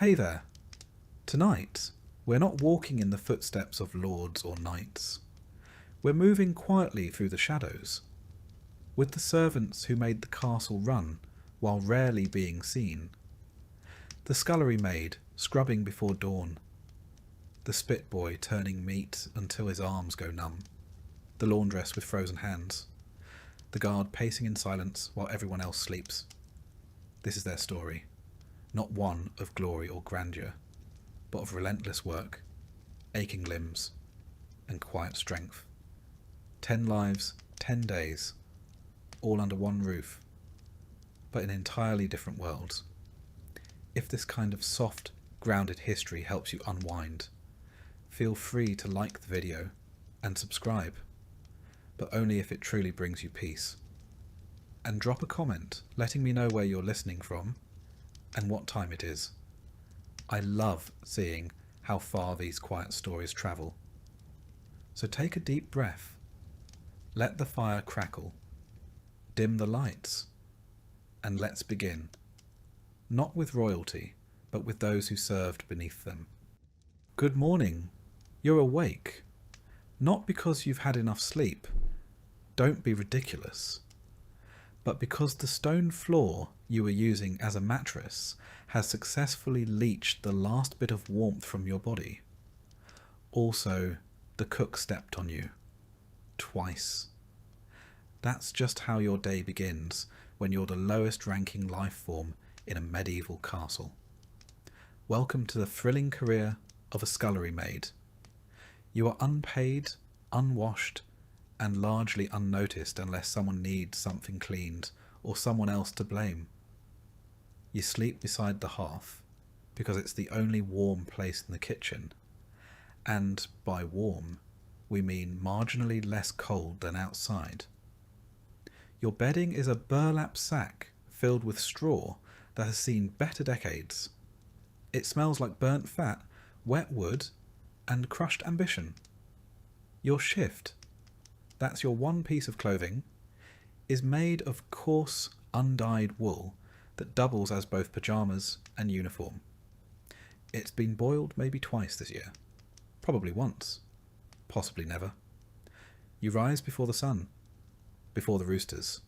Hey there. Tonight, we're not walking in the footsteps of lords or knights. We're moving quietly through the shadows, with the servants who made the castle run while rarely being seen. The scullery maid scrubbing before dawn. The spit boy turning meat until his arms go numb. The laundress with frozen hands. The guard pacing in silence while everyone else sleeps. This is their story. Not one of glory or grandeur, but of relentless work, aching limbs, and quiet strength. 10 lives, 10 days, all under one roof, but in entirely different worlds. If this kind of soft, grounded history helps you unwind, feel free to like the video and subscribe, but only if it truly brings you peace. And drop a comment letting me know where you're listening from and what time it is. I love seeing how far these quiet stories travel. So take a deep breath. Let the fire crackle. Dim the lights. And let's begin. Not with royalty, but with those who served beneath them. Good morning. You're awake. Not because you've had enough sleep. Don't be ridiculous. But because the stone floor you were using as a mattress has successfully leached the last bit of warmth from your body. Also, the cook stepped on you. Twice. That's just how your day begins when you're the lowest ranking life form in a medieval castle. Welcome to the thrilling career of a scullery maid. You are unpaid, unwashed, and largely unnoticed unless someone needs something cleaned or someone else to blame. You sleep beside the hearth because it's the only warm place in the kitchen, and by warm we mean marginally less cold than outside. Your bedding is a burlap sack filled with straw that has seen better decades. It smells like burnt fat, wet wood, and crushed ambition. Your shift, that's your one piece of clothing, is made of coarse, undyed wool that doubles as both pyjamas and uniform. It's been boiled maybe twice this year. Probably once. Possibly never. You rise before the sun. Before the roosters.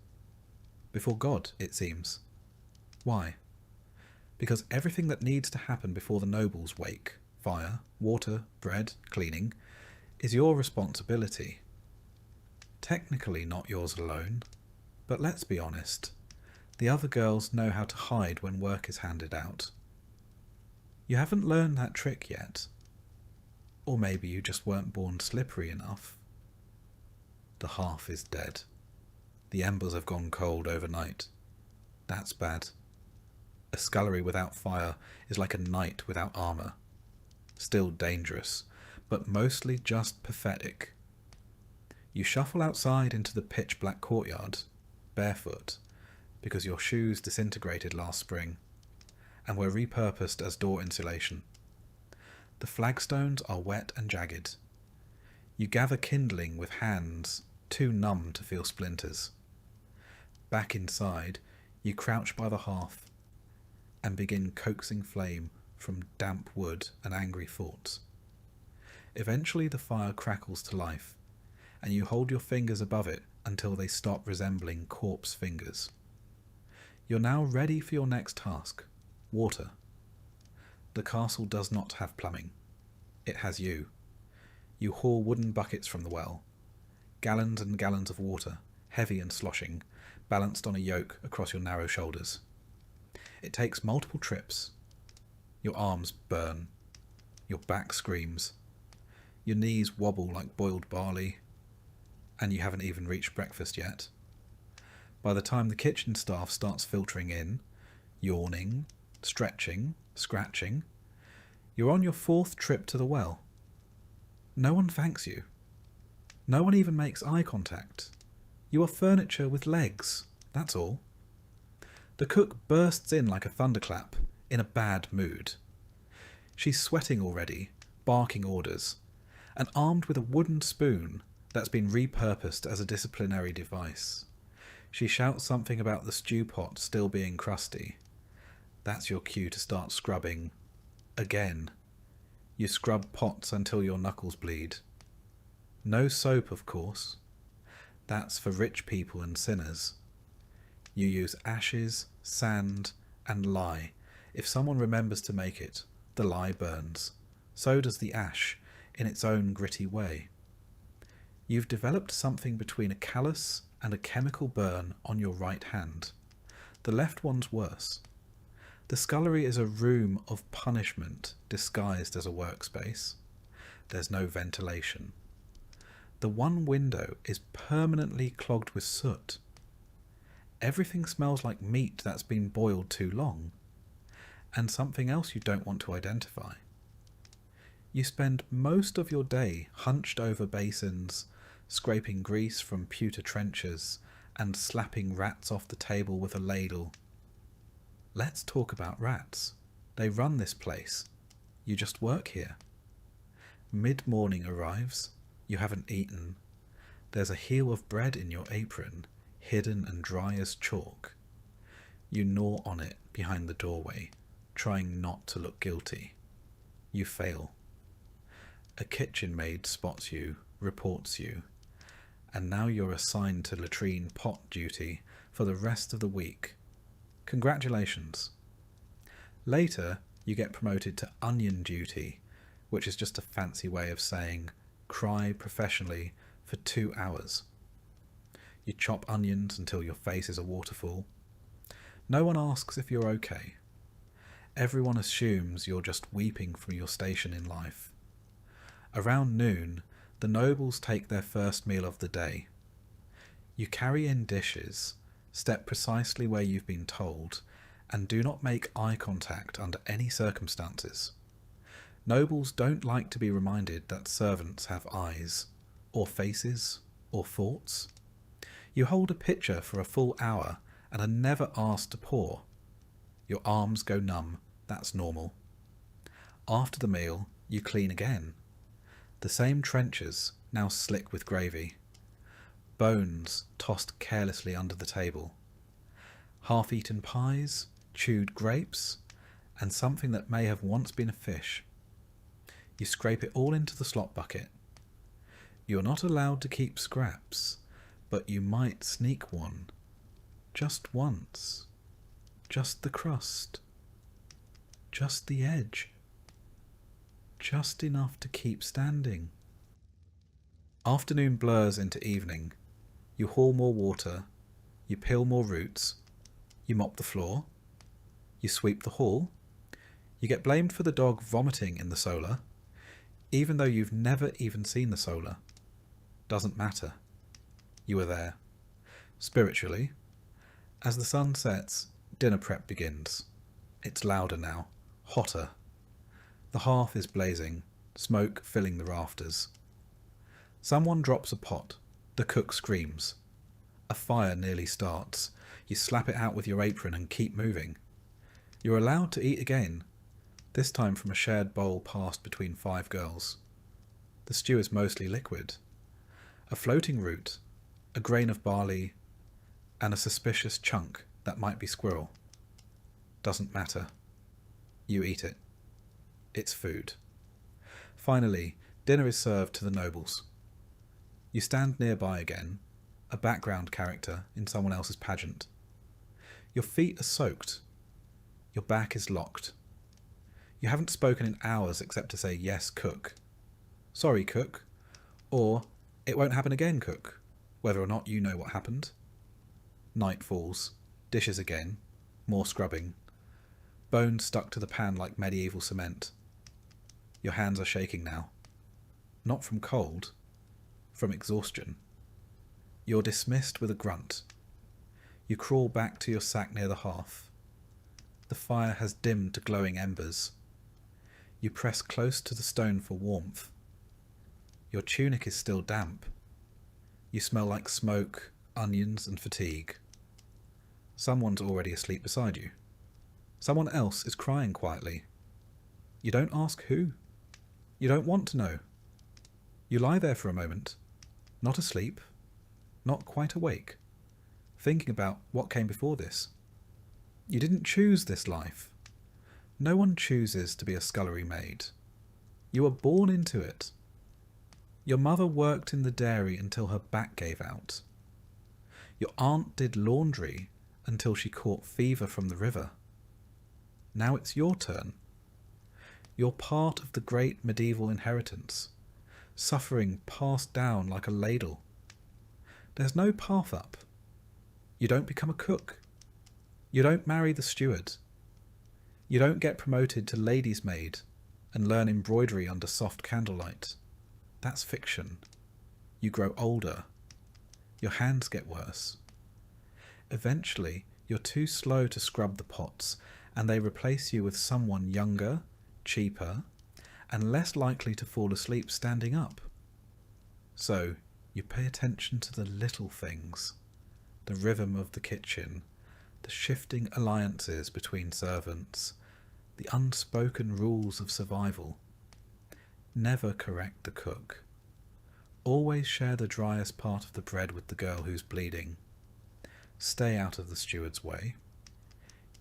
Before God, it seems. Why? Because everything that needs to happen before the nobles wake, fire, water, bread, cleaning, is your responsibility. Technically not yours alone, but let's be honest, the other girls know how to hide when work is handed out. You haven't learned that trick yet. Or maybe you just weren't born slippery enough. The hearth is dead. The embers have gone cold overnight. That's bad. A scullery without fire is like a knight without armour. Still dangerous, but mostly just pathetic. You shuffle outside into the pitch-black courtyard, barefoot, because your shoes disintegrated last spring, and were repurposed as door insulation. The flagstones are wet and jagged. You gather kindling with hands too numb to feel splinters. Back inside, you crouch by the hearth and begin coaxing flame from damp wood and angry thoughts. Eventually the fire crackles to life, and you hold your fingers above it until they stop resembling corpse fingers. You're now ready for your next task, water. The castle does not have plumbing. It has you. You haul wooden buckets from the well. Gallons and gallons of water, heavy and sloshing, balanced on a yoke across your narrow shoulders. It takes multiple trips. Your arms burn. Your back screams. Your knees wobble like boiled barley. And you haven't even reached breakfast yet. By the time the kitchen staff starts filtering in, yawning, stretching, scratching, you're on your 4th trip to the well. No one thanks you. No one even makes eye contact. You are furniture with legs, that's all. The cook bursts in like a thunderclap, in a bad mood. She's sweating already, barking orders, and armed with a wooden spoon that's been repurposed as a disciplinary device. She shouts something about the stew pot still being crusty. That's your cue to start scrubbing Again. You scrub pots until your knuckles bleed. No soap, of course. That's for rich people and sinners. You use ashes, sand, and lye. If someone remembers to make it, the lye burns. So does the ash, in its own gritty way. You've developed something between a callus and a chemical burn on your right hand. The left one's worse. The scullery is a room of punishment disguised as a workspace. There's no ventilation. The one window is permanently clogged with soot. Everything smells like meat that's been boiled too long, and something else you don't want to identify. You spend most of your day hunched over basins, scraping grease from pewter trenchers, and slapping rats off the table with a ladle. Let's talk about rats. They run this place. You just work here. Mid-morning arrives. You haven't eaten. There's a heel of bread in your apron, hidden and dry as chalk. You gnaw on it behind the doorway, trying not to look guilty. You fail. A kitchen maid spots you, reports you, and now you're assigned to latrine pot duty for the rest of the week. Congratulations. Later, you get promoted to onion duty, which is just a fancy way of saying cry professionally for 2 hours. You chop onions until your face is a waterfall. No one asks if you're okay. Everyone assumes you're just weeping from your station in life. Around noon, the nobles take their first meal of the day. You carry in dishes, step precisely where you've been told, and do not make eye contact under any circumstances. Nobles don't like to be reminded that servants have eyes, or faces, or thoughts. You hold a pitcher for a full hour and are never asked to pour. Your arms go numb, that's normal. After the meal, you clean again. The same trenchers, now slick with gravy. Bones tossed carelessly under the table. Half-eaten pies, chewed grapes, and something that may have once been a fish. You scrape it all into the slop bucket. You're not allowed to keep scraps, but you might sneak one. Just once. Just the crust. Just the edge. Just enough to keep standing. Afternoon blurs into evening. You haul more water. You peel more roots. You mop the floor. You sweep the hall. You get blamed for the dog vomiting in the solar, even though you've never even seen the solar. Doesn't matter. You were there. Spiritually. As the sun sets, dinner prep begins. It's louder now. Hotter. The hearth is blazing, smoke filling the rafters. Someone drops a pot. The cook screams. A fire nearly starts. You slap it out with your apron and keep moving. You're allowed to eat again, this time from a shared bowl passed between 5 girls. The stew is mostly liquid. A floating root, a grain of barley, and a suspicious chunk that might be squirrel. Doesn't matter. You eat it. It's food. Finally, dinner is served to the nobles. You stand nearby again, a background character in someone else's pageant. Your feet are soaked. Your back is locked. You haven't spoken in hours except to say, "Yes, cook." "Sorry, cook." Or, "It won't happen again, cook," whether or not you know what happened. Night falls. Dishes again. More scrubbing. Bones stuck to the pan like medieval cement. Your hands are shaking now. Not from cold. From exhaustion. You're dismissed with a grunt. You crawl back to your sack near the hearth. The fire has dimmed to glowing embers. You press close to the stone for warmth. Your tunic is still damp. You smell like smoke, onions, and fatigue. Someone's already asleep beside you. Someone else is crying quietly. You don't ask who. You don't want to know. You lie there for a moment, not asleep, not quite awake, thinking about what came before this. You didn't choose this life. No one chooses to be a scullery maid. You are born into it. Your mother worked in the dairy until her back gave out. Your aunt did laundry until she caught fever from the river. Now it's your turn. You're part of the great medieval inheritance, suffering passed down like a ladle. There's no path up. You don't become a cook. You don't marry the steward. You don't get promoted to lady's maid and learn embroidery under soft candlelight. That's fiction. You grow older. Your hands get worse. Eventually, you're too slow to scrub the pots, and they replace you with someone younger, cheaper, and less likely to fall asleep standing up. So, you pay attention to the little things, the rhythm of the kitchen, the shifting alliances between servants, the unspoken rules of survival. Never correct the cook. Always share the driest part of the bread with the girl who's bleeding. Stay out of the steward's way.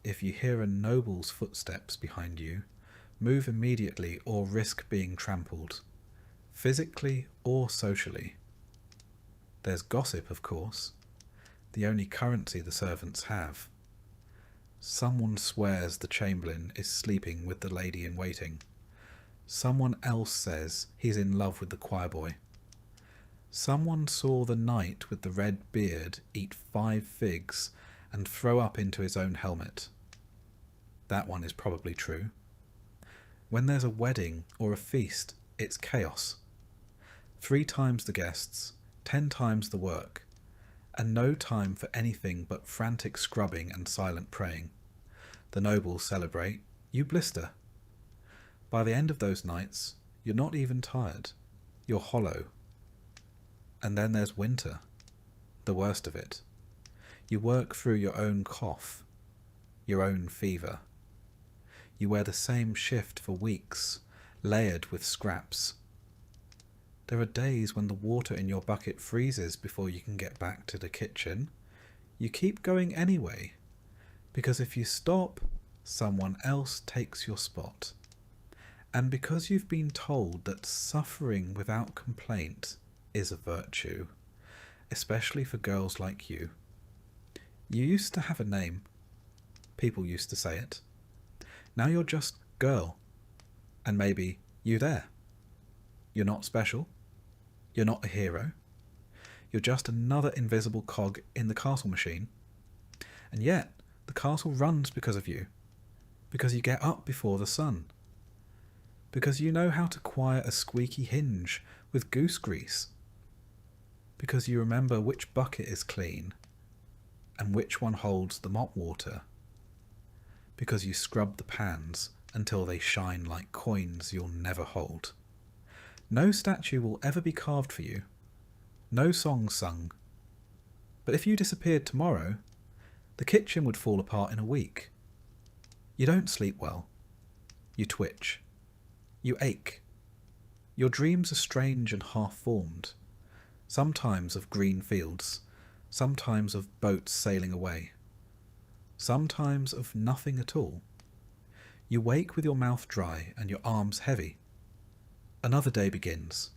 If you hear a noble's footsteps behind you, move immediately or risk being trampled, physically or socially. There's gossip, of course, the only currency the servants have. Someone swears the chamberlain is sleeping with the lady in waiting. Someone else says he's in love with the choir boy. Someone saw the knight with the red beard eat 5 figs and throw up into his own helmet. That one is probably true. When there's a wedding or a feast, it's chaos. 3 times the guests, 10 times the work, and no time for anything but frantic scrubbing and silent praying. The nobles celebrate, you blister. By the end of those nights, you're not even tired. You're hollow. And then there's winter, the worst of it. You work through your own cough, your own fever. You wear the same shift for weeks, layered with scraps. There are days when the water in your bucket freezes before you can get back to the kitchen. You keep going anyway, because if you stop, someone else takes your spot. And because you've been told that suffering without complaint is a virtue, especially for girls like you. You used to have a name. People used to say it. Now you're just girl. And maybe you there. You're not special. You're not a hero. You're just another invisible cog in the castle machine. And yet, the castle runs because of you. Because you get up before the sun. Because you know how to quiet a squeaky hinge with goose grease. Because you remember which bucket is clean and which one holds the mop water. Because you scrub the pans until they shine like coins you'll never hold. No statue will ever be carved for you. No song sung. But if you disappeared tomorrow, the kitchen would fall apart in a week. You don't sleep well. You twitch. You ache. Your dreams are strange and half-formed. Sometimes of green fields, sometimes of boats sailing away, sometimes of nothing at all. You wake with your mouth dry and your arms heavy. Another day begins.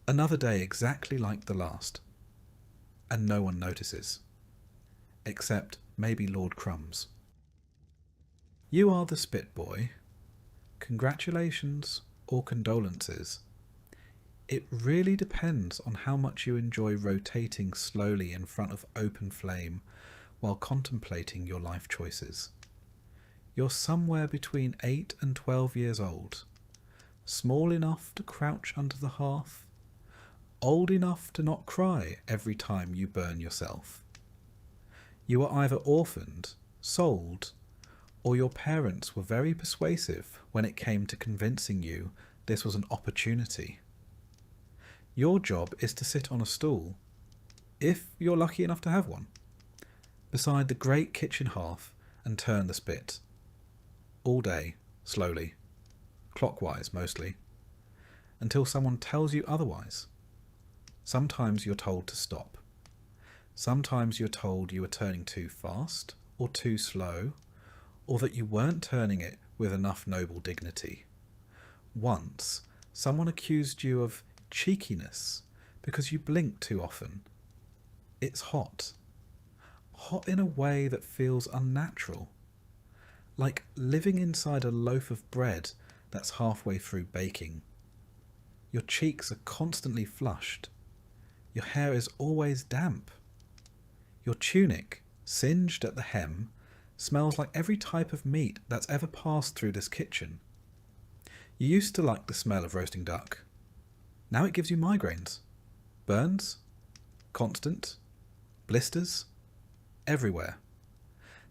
Another day exactly like the last. And no one notices. Except maybe Lord Crumbs. You are the spit boy. Congratulations or condolences. It really depends on how much you enjoy rotating slowly in front of open flame while contemplating your life choices. You're somewhere between 8 and 12 years old, small enough to crouch under the hearth, old enough to not cry every time you burn yourself. You are either orphaned, sold, or your parents were very persuasive when it came to convincing you this was an opportunity. Your job is to sit on a stool, if you're lucky enough to have one, beside the great kitchen hearth and turn the spit. All day, slowly, clockwise mostly, until someone tells you otherwise. Sometimes you're told to stop. Sometimes you're told you were turning too fast or too slow, or that you weren't turning it with enough noble dignity. Once, someone accused you of cheekiness because you blink too often. It's hot. Hot in a way that feels unnatural. Like living inside a loaf of bread that's halfway through baking. Your cheeks are constantly flushed. Your hair is always damp. Your tunic, singed at the hem, smells like every type of meat that's ever passed through this kitchen. You used to like the smell of roasting duck. Now it gives you migraines. Burns. Constant. Blisters. Everywhere.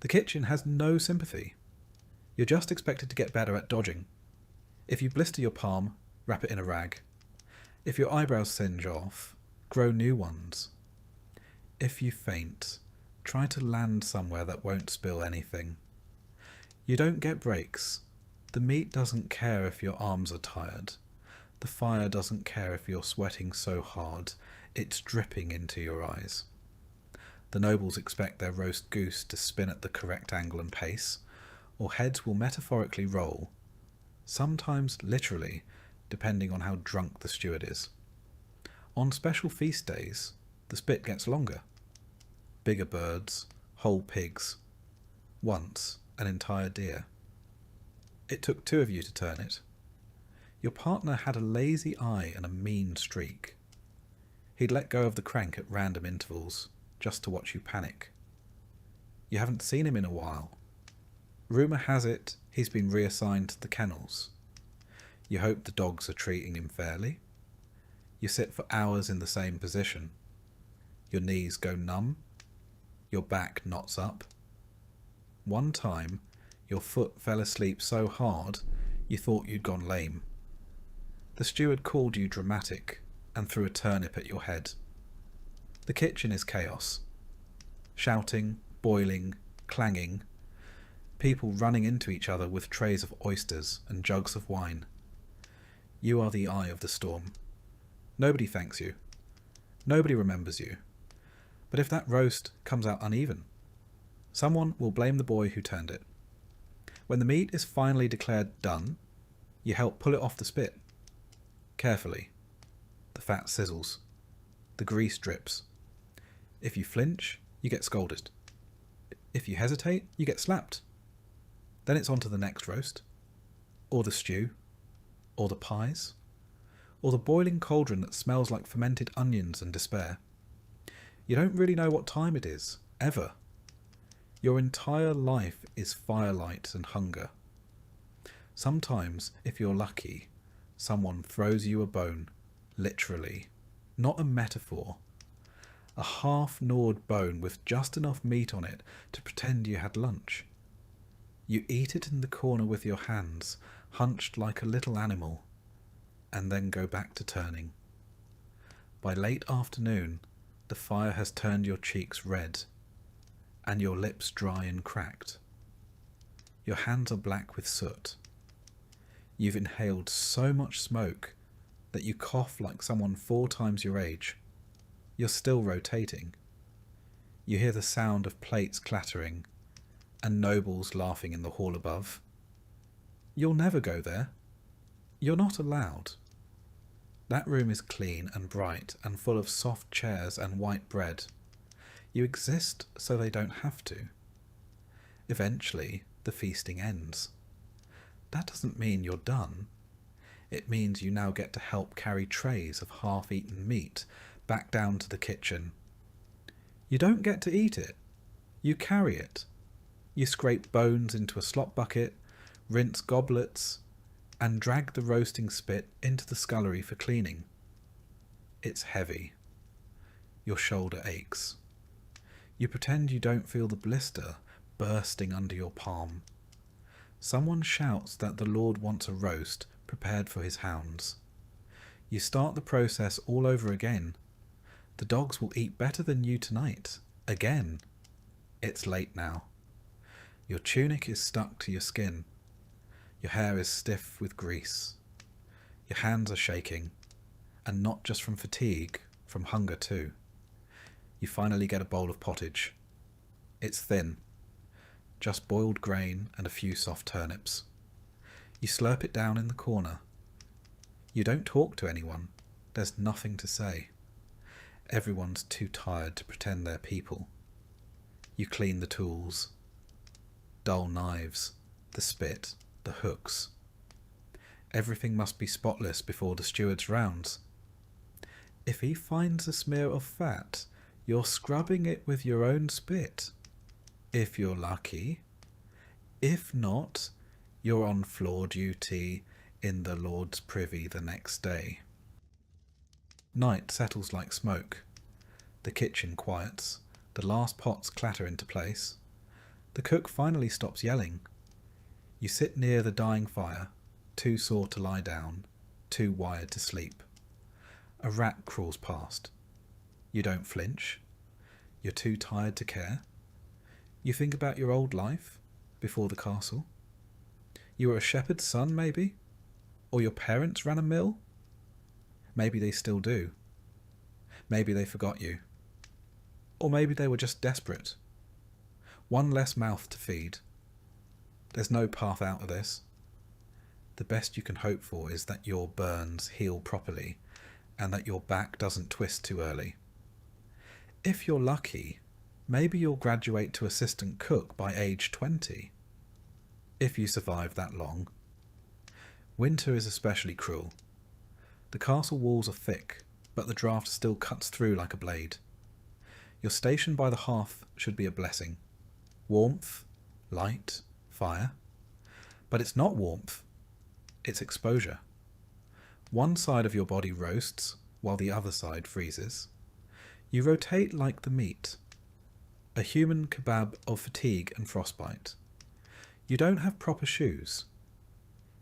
The kitchen has no sympathy. You're just expected to get better at dodging. If you blister your palm, wrap it in a rag. If your eyebrows singe off, grow new ones. If you faint, try to land somewhere that won't spill anything. You don't get breaks. The meat doesn't care if your arms are tired. The fire doesn't care if you're sweating so hard it's dripping into your eyes. The nobles expect their roast goose to spin at the correct angle and pace, or heads will metaphorically roll, sometimes literally, depending on how drunk the steward is. On special feast days, the spit gets longer. Bigger birds, whole pigs. Once, an entire deer. It took 2 of you to turn it. Your partner had a lazy eye and a mean streak. He'd let go of the crank at random intervals, just to watch you panic. You haven't seen him in a while. Rumour has it he's been reassigned to the kennels. You hope the dogs are treating him fairly. You sit for hours in the same position. Your knees go numb. Your back knots up. One time, your foot fell asleep so hard you thought you'd gone lame. The steward called you dramatic and threw a turnip at your head. The kitchen is chaos. Shouting, boiling, clanging. People running into each other with trays of oysters and jugs of wine. You are the eye of the storm. Nobody thanks you. Nobody remembers you. But if that roast comes out uneven, someone will blame the boy who turned it. When the meat is finally declared done, you help pull it off the spit. Carefully. The fat sizzles. The grease drips. If you flinch, you get scolded. If you hesitate, you get slapped. Then it's on to the next roast, or the stew, or the pies, or the boiling cauldron that smells like fermented onions and despair. You don't really know what time it is, ever. Your entire life is firelight and hunger. Sometimes, if you're lucky, someone throws you a bone, literally, not a metaphor. A half-gnawed bone with just enough meat on it to pretend you had lunch. You eat it in the corner with your hands, hunched like a little animal, and then go back to turning. By late afternoon, the fire has turned your cheeks red, and your lips dry and cracked. Your hands are black with soot. You've inhaled so much smoke that you cough like someone 4 times your age. You're still rotating. You hear the sound of plates clattering, and nobles laughing in the hall above. You'll never go there. You're not allowed. That room is clean and bright and full of soft chairs and white bread. You exist so they don't have to. Eventually, the feasting ends. That doesn't mean you're done. It means you now get to help carry trays of half-eaten meat back down to the kitchen. You don't get to eat it. You carry it. You scrape bones into a slop bucket, rinse goblets, and drag the roasting spit into the scullery for cleaning. It's heavy. Your shoulder aches. You pretend you don't feel the blister bursting under your palm. Someone shouts that the Lord wants a roast prepared for his hounds. You start the process all over again. The dogs will eat better than you tonight. Again. It's late now. Your tunic is stuck to your skin. Your hair is stiff with grease. Your hands are shaking, and not just from fatigue, from hunger too. You finally get a bowl of pottage. It's thin, just boiled grain and a few soft turnips. You slurp it down in the corner. You don't talk to anyone. There's nothing to say. Everyone's too tired to pretend they're people. You clean the tools. Dull knives, the spit, the hooks. Everything must be spotless before the steward's rounds. If he finds a smear of fat, you're scrubbing it with your own spit. If you're lucky. If not, you're on floor duty in the Lord's privy the next day. Night settles like smoke. The kitchen quiets. The last pots clatter into place. The cook finally stops yelling. You sit near the dying fire, too sore to lie down, too wired to sleep. A rat crawls past. You don't flinch. You're too tired to care. You think about your old life before the castle. You were a shepherd's son, maybe? Or your parents ran a mill? Maybe they still do. Maybe they forgot you. Or maybe they were just desperate. One less mouth to feed. There's no path out of this. The best you can hope for is that your burns heal properly and that your back doesn't twist too early. If you're lucky, maybe you'll graduate to assistant cook by age 20. If you survive that long. Winter is especially cruel. The castle walls are thick, but the draught still cuts through like a blade. Your station by the hearth should be a blessing. Warmth, light, fire. But it's not warmth. It's exposure. One side of your body roasts, while the other side freezes. You rotate like the meat. A human kebab of fatigue and frostbite. You don't have proper shoes.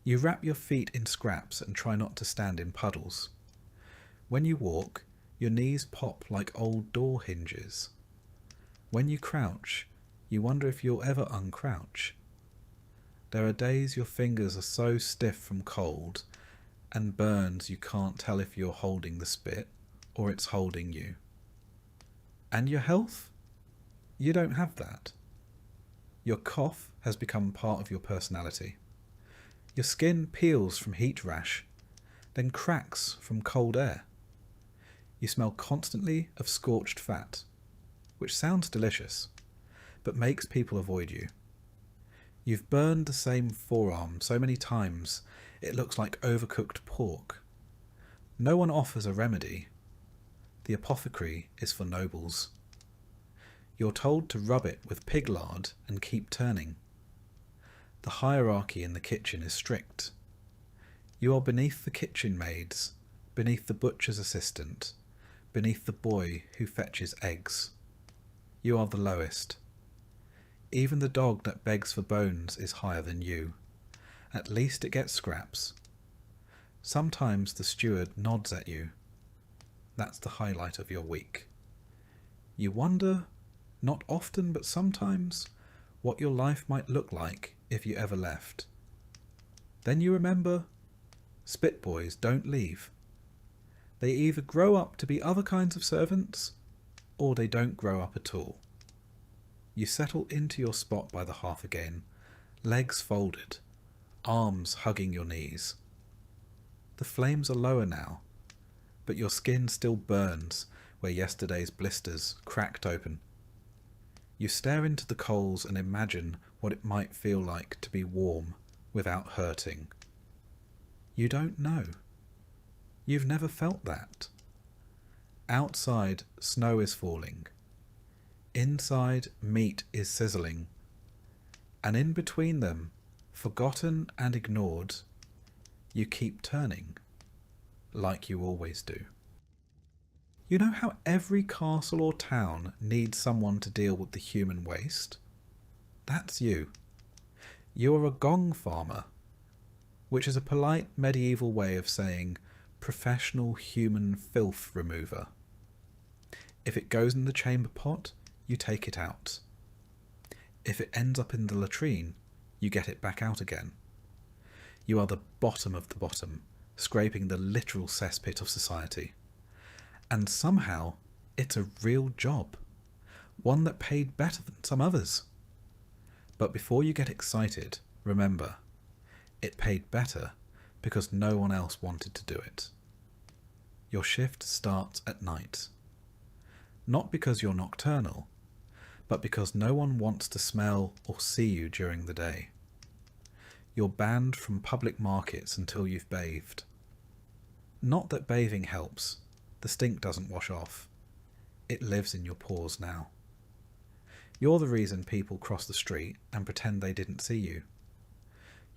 You wrap your feet in scraps and try not to stand in puddles. When you walk, your knees pop like old door hinges. When you crouch, you wonder if you'll ever uncrouch. There are days your fingers are so stiff from cold and burns you can't tell if you're holding the spit or it's holding you. And your health? You don't have that. Your cough has become part of your personality. Your skin peels from heat rash, then cracks from cold air. You smell constantly of scorched fat, which sounds delicious, but makes people avoid you. You've burned the same forearm so many times it looks like overcooked pork. No one offers a remedy. The apothecary is for nobles. You're told to rub it with pig lard and keep turning. The hierarchy in the kitchen is strict. You are beneath the kitchen maids, beneath the butcher's assistant, beneath the boy who fetches eggs. You are the lowest. Even the dog that begs for bones is higher than you. At least it gets scraps. Sometimes the steward nods at you. That's the highlight of your week. You wonder, not often but sometimes, what your life might look like if you ever left. Then you remember, spit boys don't leave. They either grow up to be other kinds of servants, or they don't grow up at all. You settle into your spot by the hearth again, legs folded, arms hugging your knees. The flames are lower now, but your skin still burns where yesterday's blisters cracked open. You stare into the coals and imagine what it might feel like to be warm without hurting. You don't know. You've never felt that. Outside, snow is falling. Inside, meat is sizzling. And in between them, forgotten and ignored, you keep turning, like you always do. You know how every castle or town needs someone to deal with the human waste? That's you. You're a gong farmer, which is a polite medieval way of saying professional human filth remover. If it goes in the chamber pot, you take it out. If it ends up in the latrine, you get it back out again. You are the bottom of the bottom, scraping the literal cesspit of society. And somehow, it's a real job. One that paid better than some others. But before you get excited, remember, It paid better because no one else wanted to do it. Your shift starts at night. Not because you're nocturnal, but because no one wants to smell or see you during the day. You're banned from public markets until you've bathed. Not that bathing helps. The stink doesn't wash off. It lives in your pores now. You're the reason people cross the street and pretend they didn't see you.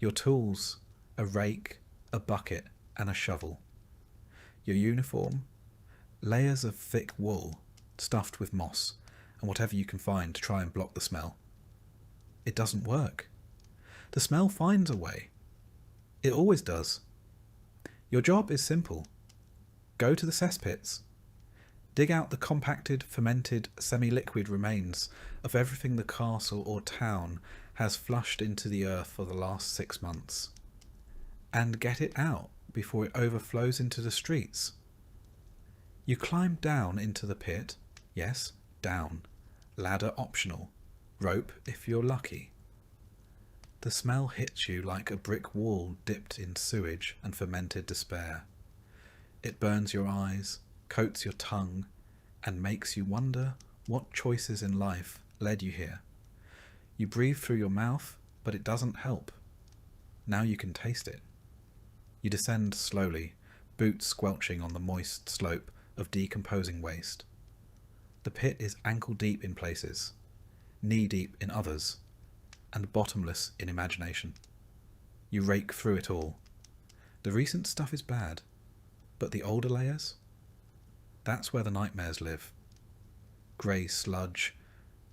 Your tools, a rake, a bucket, and a shovel. Your uniform, layers of thick wool stuffed with moss and whatever you can find to try and block the smell. It doesn't work. The smell finds a way. It always does. Your job is simple. Go to the cesspits. Dig out the compacted, fermented, semi-liquid remains of everything the castle or town has flushed into the earth for the last 6 months. And get it out before it overflows into the streets. You climb down into the pit. Yes, down. Ladder optional. Rope if you're lucky. The smell hits you like a brick wall dipped in sewage and fermented despair. It burns your eyes, coats your tongue, and makes you wonder what choices in life led you here. You breathe through your mouth, but it doesn't help. Now you can taste it. You descend slowly, boots squelching on the moist slope of decomposing waste. The pit is ankle deep in places, knee deep in others, and bottomless in imagination. You rake through it all. The recent stuff is bad, but the older layers? That's where the nightmares live. Grey sludge,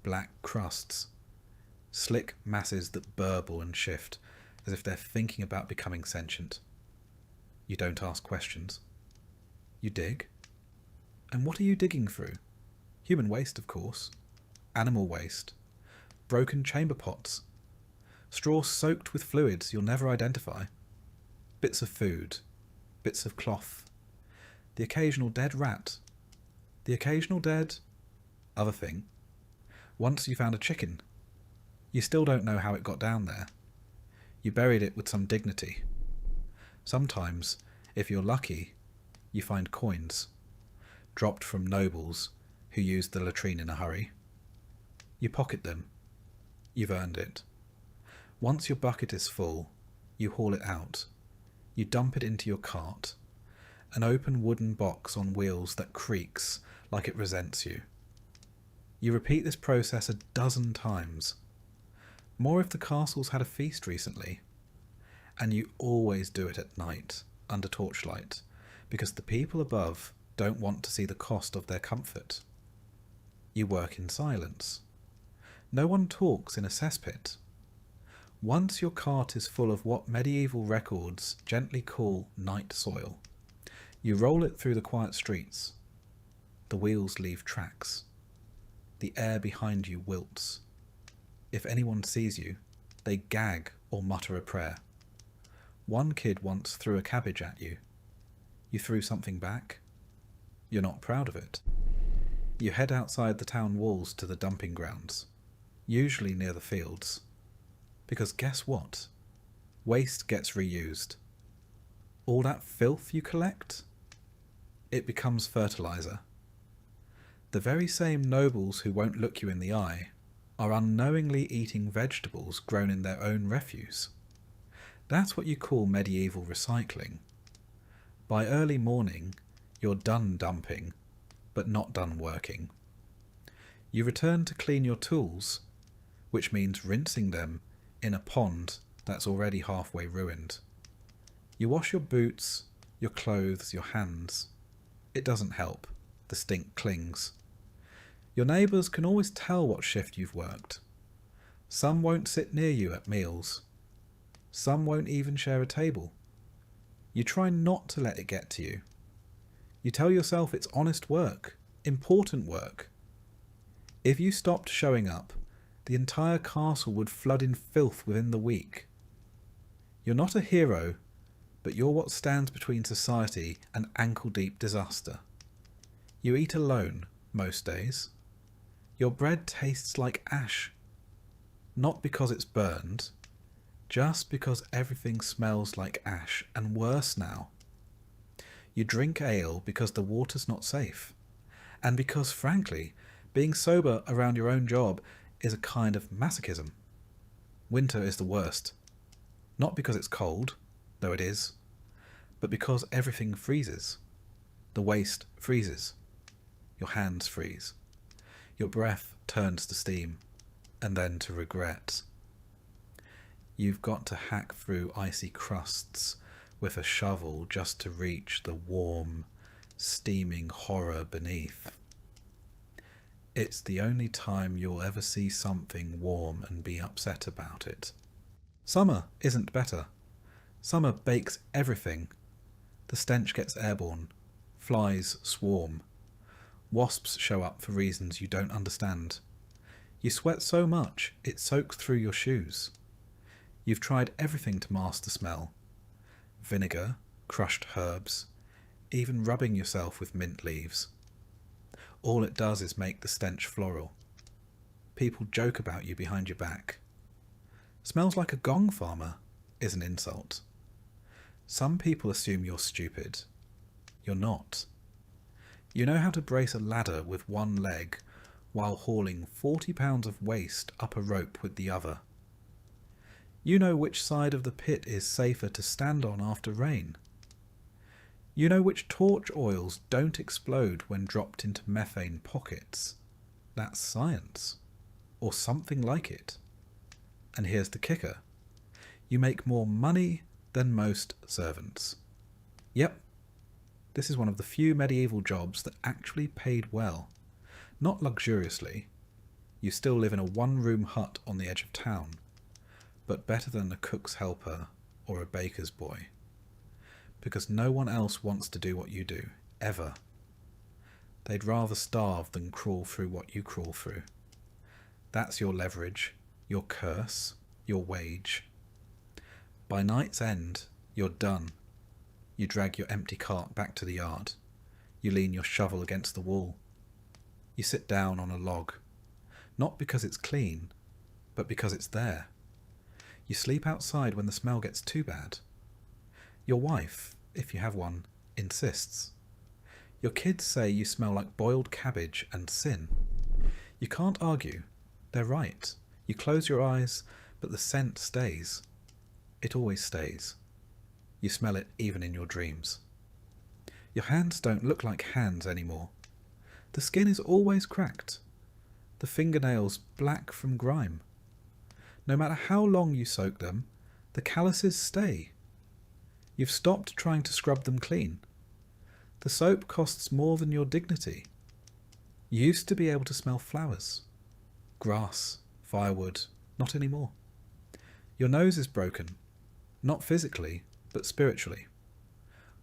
black crusts, slick masses that burble and shift as if they're thinking about becoming sentient. You don't ask questions. You dig. And what are you digging through? Human waste, of course. Animal waste. Broken chamber pots. Straw soaked with fluids you'll never identify. Bits of food. Bits of cloth. The occasional dead rat. The occasional dead other thing. Once you found a chicken. You still don't know how it got down there. You buried it with some dignity. Sometimes, if you're lucky, you find coins, dropped from nobles who used the latrine in a hurry. You pocket them. You've earned it. Once your bucket is full, you haul it out. You dump it into your cart, an open wooden box on wheels that creaks like it resents you. You repeat this process 12 times. More if the castle's had a feast recently. And you always do it at night, under torchlight, because the people above don't want to see the cost of their comfort. You work in silence. No one talks in a cesspit. Once your cart is full of what medieval records gently call night soil, you roll it through the quiet streets. The wheels leave tracks. The air behind you wilts. If anyone sees you, they gag or mutter a prayer. One kid once threw a cabbage at you. You threw something back. You're not proud of it. You head outside the town walls to the dumping grounds, usually near the fields. Because guess what? Waste gets reused. All that filth you collect? It becomes fertilizer. The very same nobles who won't look you in the eye are unknowingly eating vegetables grown in their own refuse. That's what you call medieval recycling. By early morning, you're done dumping, but not done working. You return to clean your tools, which means rinsing them in a pond that's already halfway ruined. You wash your boots, your clothes, your hands. It doesn't help. The stink clings. Your neighbours can always tell what shift you've worked. Some won't sit near you at meals. Some won't even share a table. You try not to let it get to you. You tell yourself it's honest work, important work. If you stopped showing up, the entire castle would flood in filth within the week. You're not a hero, but you're what stands between society and ankle-deep disaster. You eat alone, most days. Your bread tastes like ash. Not because it's burned, just because everything smells like ash, and worse now. You drink ale because the water's not safe, and because, frankly, being sober around your own job is a kind of masochism. Winter is the worst. Not because it's cold, though it is, but because everything freezes. The waste freezes. Your hands freeze. Your breath turns to steam, and then to regret. You've got to hack through icy crusts with a shovel just to reach the warm, steaming horror beneath. It's the only time you'll ever see something warm and be upset about it. Summer isn't better. Summer bakes everything. The stench gets airborne. Flies swarm. Wasps show up for reasons you don't understand. You sweat so much it soaks through your shoes. You've tried everything to mask the smell. Vinegar, crushed herbs, even rubbing yourself with mint leaves. All it does is make the stench floral. People joke about you behind your back. Smells like a gong farmer is an insult. Some people assume you're stupid. You're not. You know how to brace a ladder with one leg while hauling 40 pounds of waste up a rope with the other. You know which side of the pit is safer to stand on after rain. You know which torch oils don't explode when dropped into methane pockets. That's science. Or something like it. And here's the kicker. You make more money than most servants. Yep. This is one of the few medieval jobs that actually paid well. Not luxuriously. You still live in a one-room hut on the edge of town. But better than a cook's helper or a baker's boy. Because no one else wants to do what you do, ever. They'd rather starve than crawl through what you crawl through. That's your leverage, your curse, your wage. By night's end, you're done. You drag your empty cart back to the yard. You lean your shovel against the wall. You sit down on a log. Not because it's clean, but because it's there. You sleep outside when the smell gets too bad. Your wife, if you have one, insists. Your kids say you smell like boiled cabbage and sin. You can't argue. They're right. You close your eyes, but the scent stays. It always stays. You smell it even in your dreams. Your hands don't look like hands anymore. The skin is always cracked. The fingernails black from grime. No matter how long you soak them, the calluses stay. You've stopped trying to scrub them clean. The soap costs more than your dignity. You used to be able to smell flowers, grass, firewood, not anymore. Your nose is broken, not physically, but spiritually.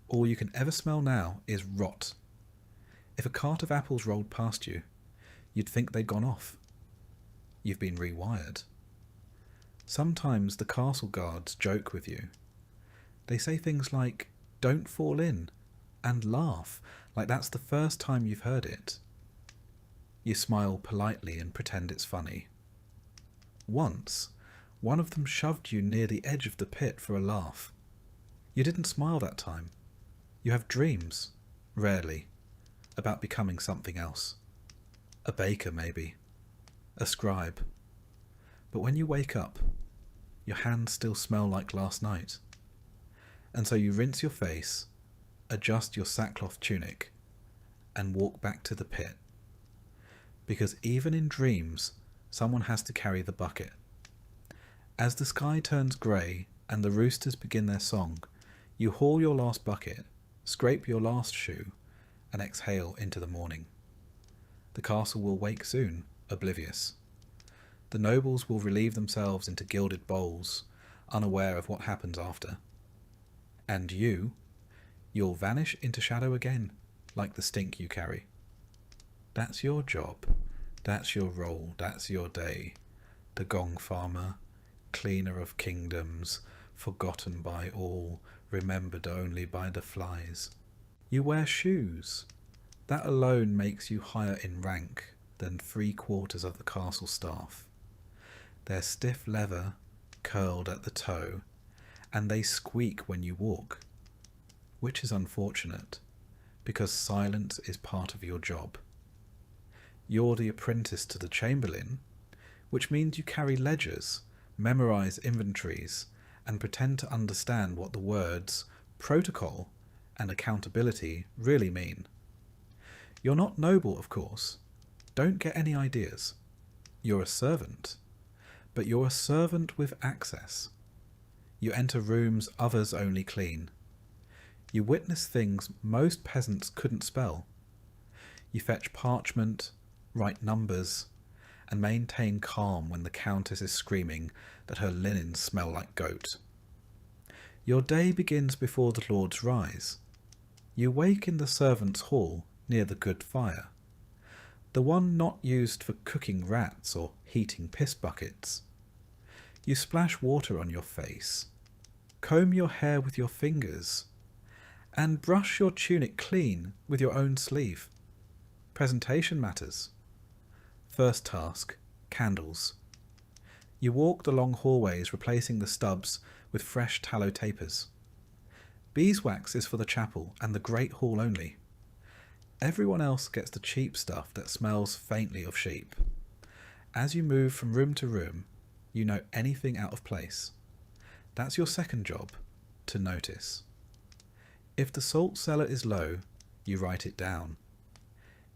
All you can ever smell now is rot. If a cart of apples rolled past you, you'd think they'd gone off. You've been rewired. Sometimes the castle guards joke with you. They say things like, "Don't fall in," and laugh, like that's the first time you've heard it. You smile politely and pretend it's funny. Once, one of them shoved you near the edge of the pit for a laugh. You didn't smile that time. You have dreams, rarely, about becoming something else. A baker, maybe. A scribe. But when you wake up, your hands still smell like last night. And so you rinse your face, adjust your sackcloth tunic, and walk back to the pit. Because even in dreams, someone has to carry the bucket. As the sky turns grey and the roosters begin their song, you haul your last bucket, scrape your last shoe, and exhale into the morning. The castle will wake soon, oblivious. The nobles will relieve themselves into gilded bowls, unaware of what happens after. And you'll vanish into shadow again, like the stink you carry. That's your job, that's your role, that's your day. The gong farmer, cleaner of kingdoms, forgotten by all, remembered only by the flies. You wear shoes. That alone makes you higher in rank than 3/4 of the castle staff. They're stiff leather, curled at the toe, and they squeak when you walk, which is unfortunate, because silence is part of your job. You're the apprentice to the chamberlain, which means you carry ledgers, memorize inventories, and pretend to understand what the words protocol and accountability really mean. You're not noble, of course. Don't get any ideas. You're a servant, but you're a servant with access. You enter rooms others only clean. You witness things most peasants couldn't spell. You fetch parchment, write numbers, and maintain calm when the countess is screaming that her linens smell like goat. Your day begins before the lords rise. You wake in the servants' hall near the good fire, the one not used for cooking rats or heating piss buckets. You splash water on your face, comb your hair with your fingers, and brush your tunic clean with your own sleeve. Presentation matters. First task, candles. You walk the long hallways replacing the stubs with fresh tallow tapers. Beeswax is for the chapel and the great hall only. Everyone else gets the cheap stuff that smells faintly of sheep. As you move from room to room, you know anything out of place. That's your second job, to notice. If the salt cellar is low, you write it down.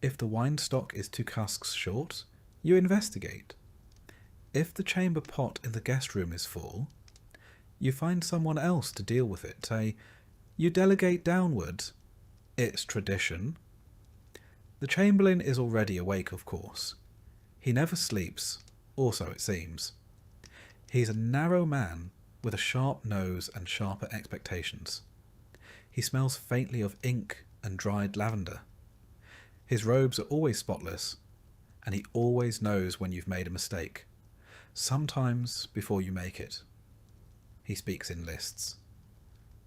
If the wine stock is 2 casks short, you investigate. If the chamber pot in the guest room is full, you find someone else to deal with it. You delegate downward. It's tradition. The chamberlain is already awake, of course. He never sleeps, or so it seems. He's a narrow man with a sharp nose and sharper expectations. He smells faintly of ink and dried lavender. His robes are always spotless, and he always knows when you've made a mistake, sometimes before you make it. He speaks in lists.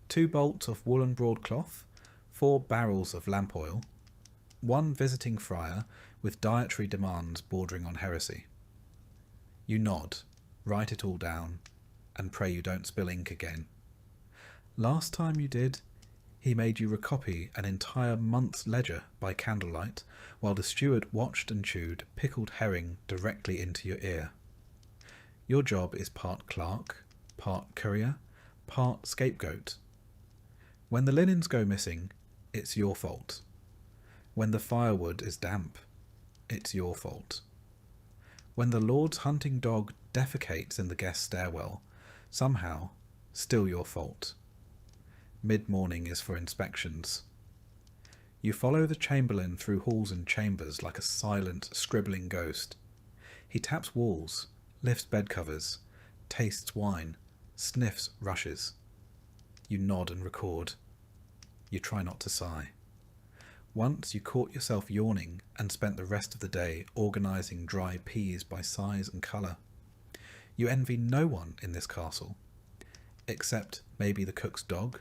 2 bolts of woolen broadcloth, 4 barrels of lamp oil, 1 visiting friar with dietary demands bordering on heresy. You nod, write it all down, and pray you don't spill ink again. Last time you did, he made you recopy an entire month's ledger by candlelight, while the steward watched and chewed pickled herring directly into your ear. Your job is part clerk, part courier, part scapegoat. When the linens go missing, it's your fault. When the firewood is damp, it's your fault. When the lord's hunting dog defecates in the guest stairwell, somehow, still your fault. Mid-morning is for inspections. You follow the chamberlain through halls and chambers like a silent, scribbling ghost. He taps walls, lifts bed covers, tastes wine, sniffs rushes. You nod and record. You try not to sigh. Once you caught yourself yawning and spent the rest of the day organising dry peas by size and colour. You envy no one in this castle, except maybe the cook's dog,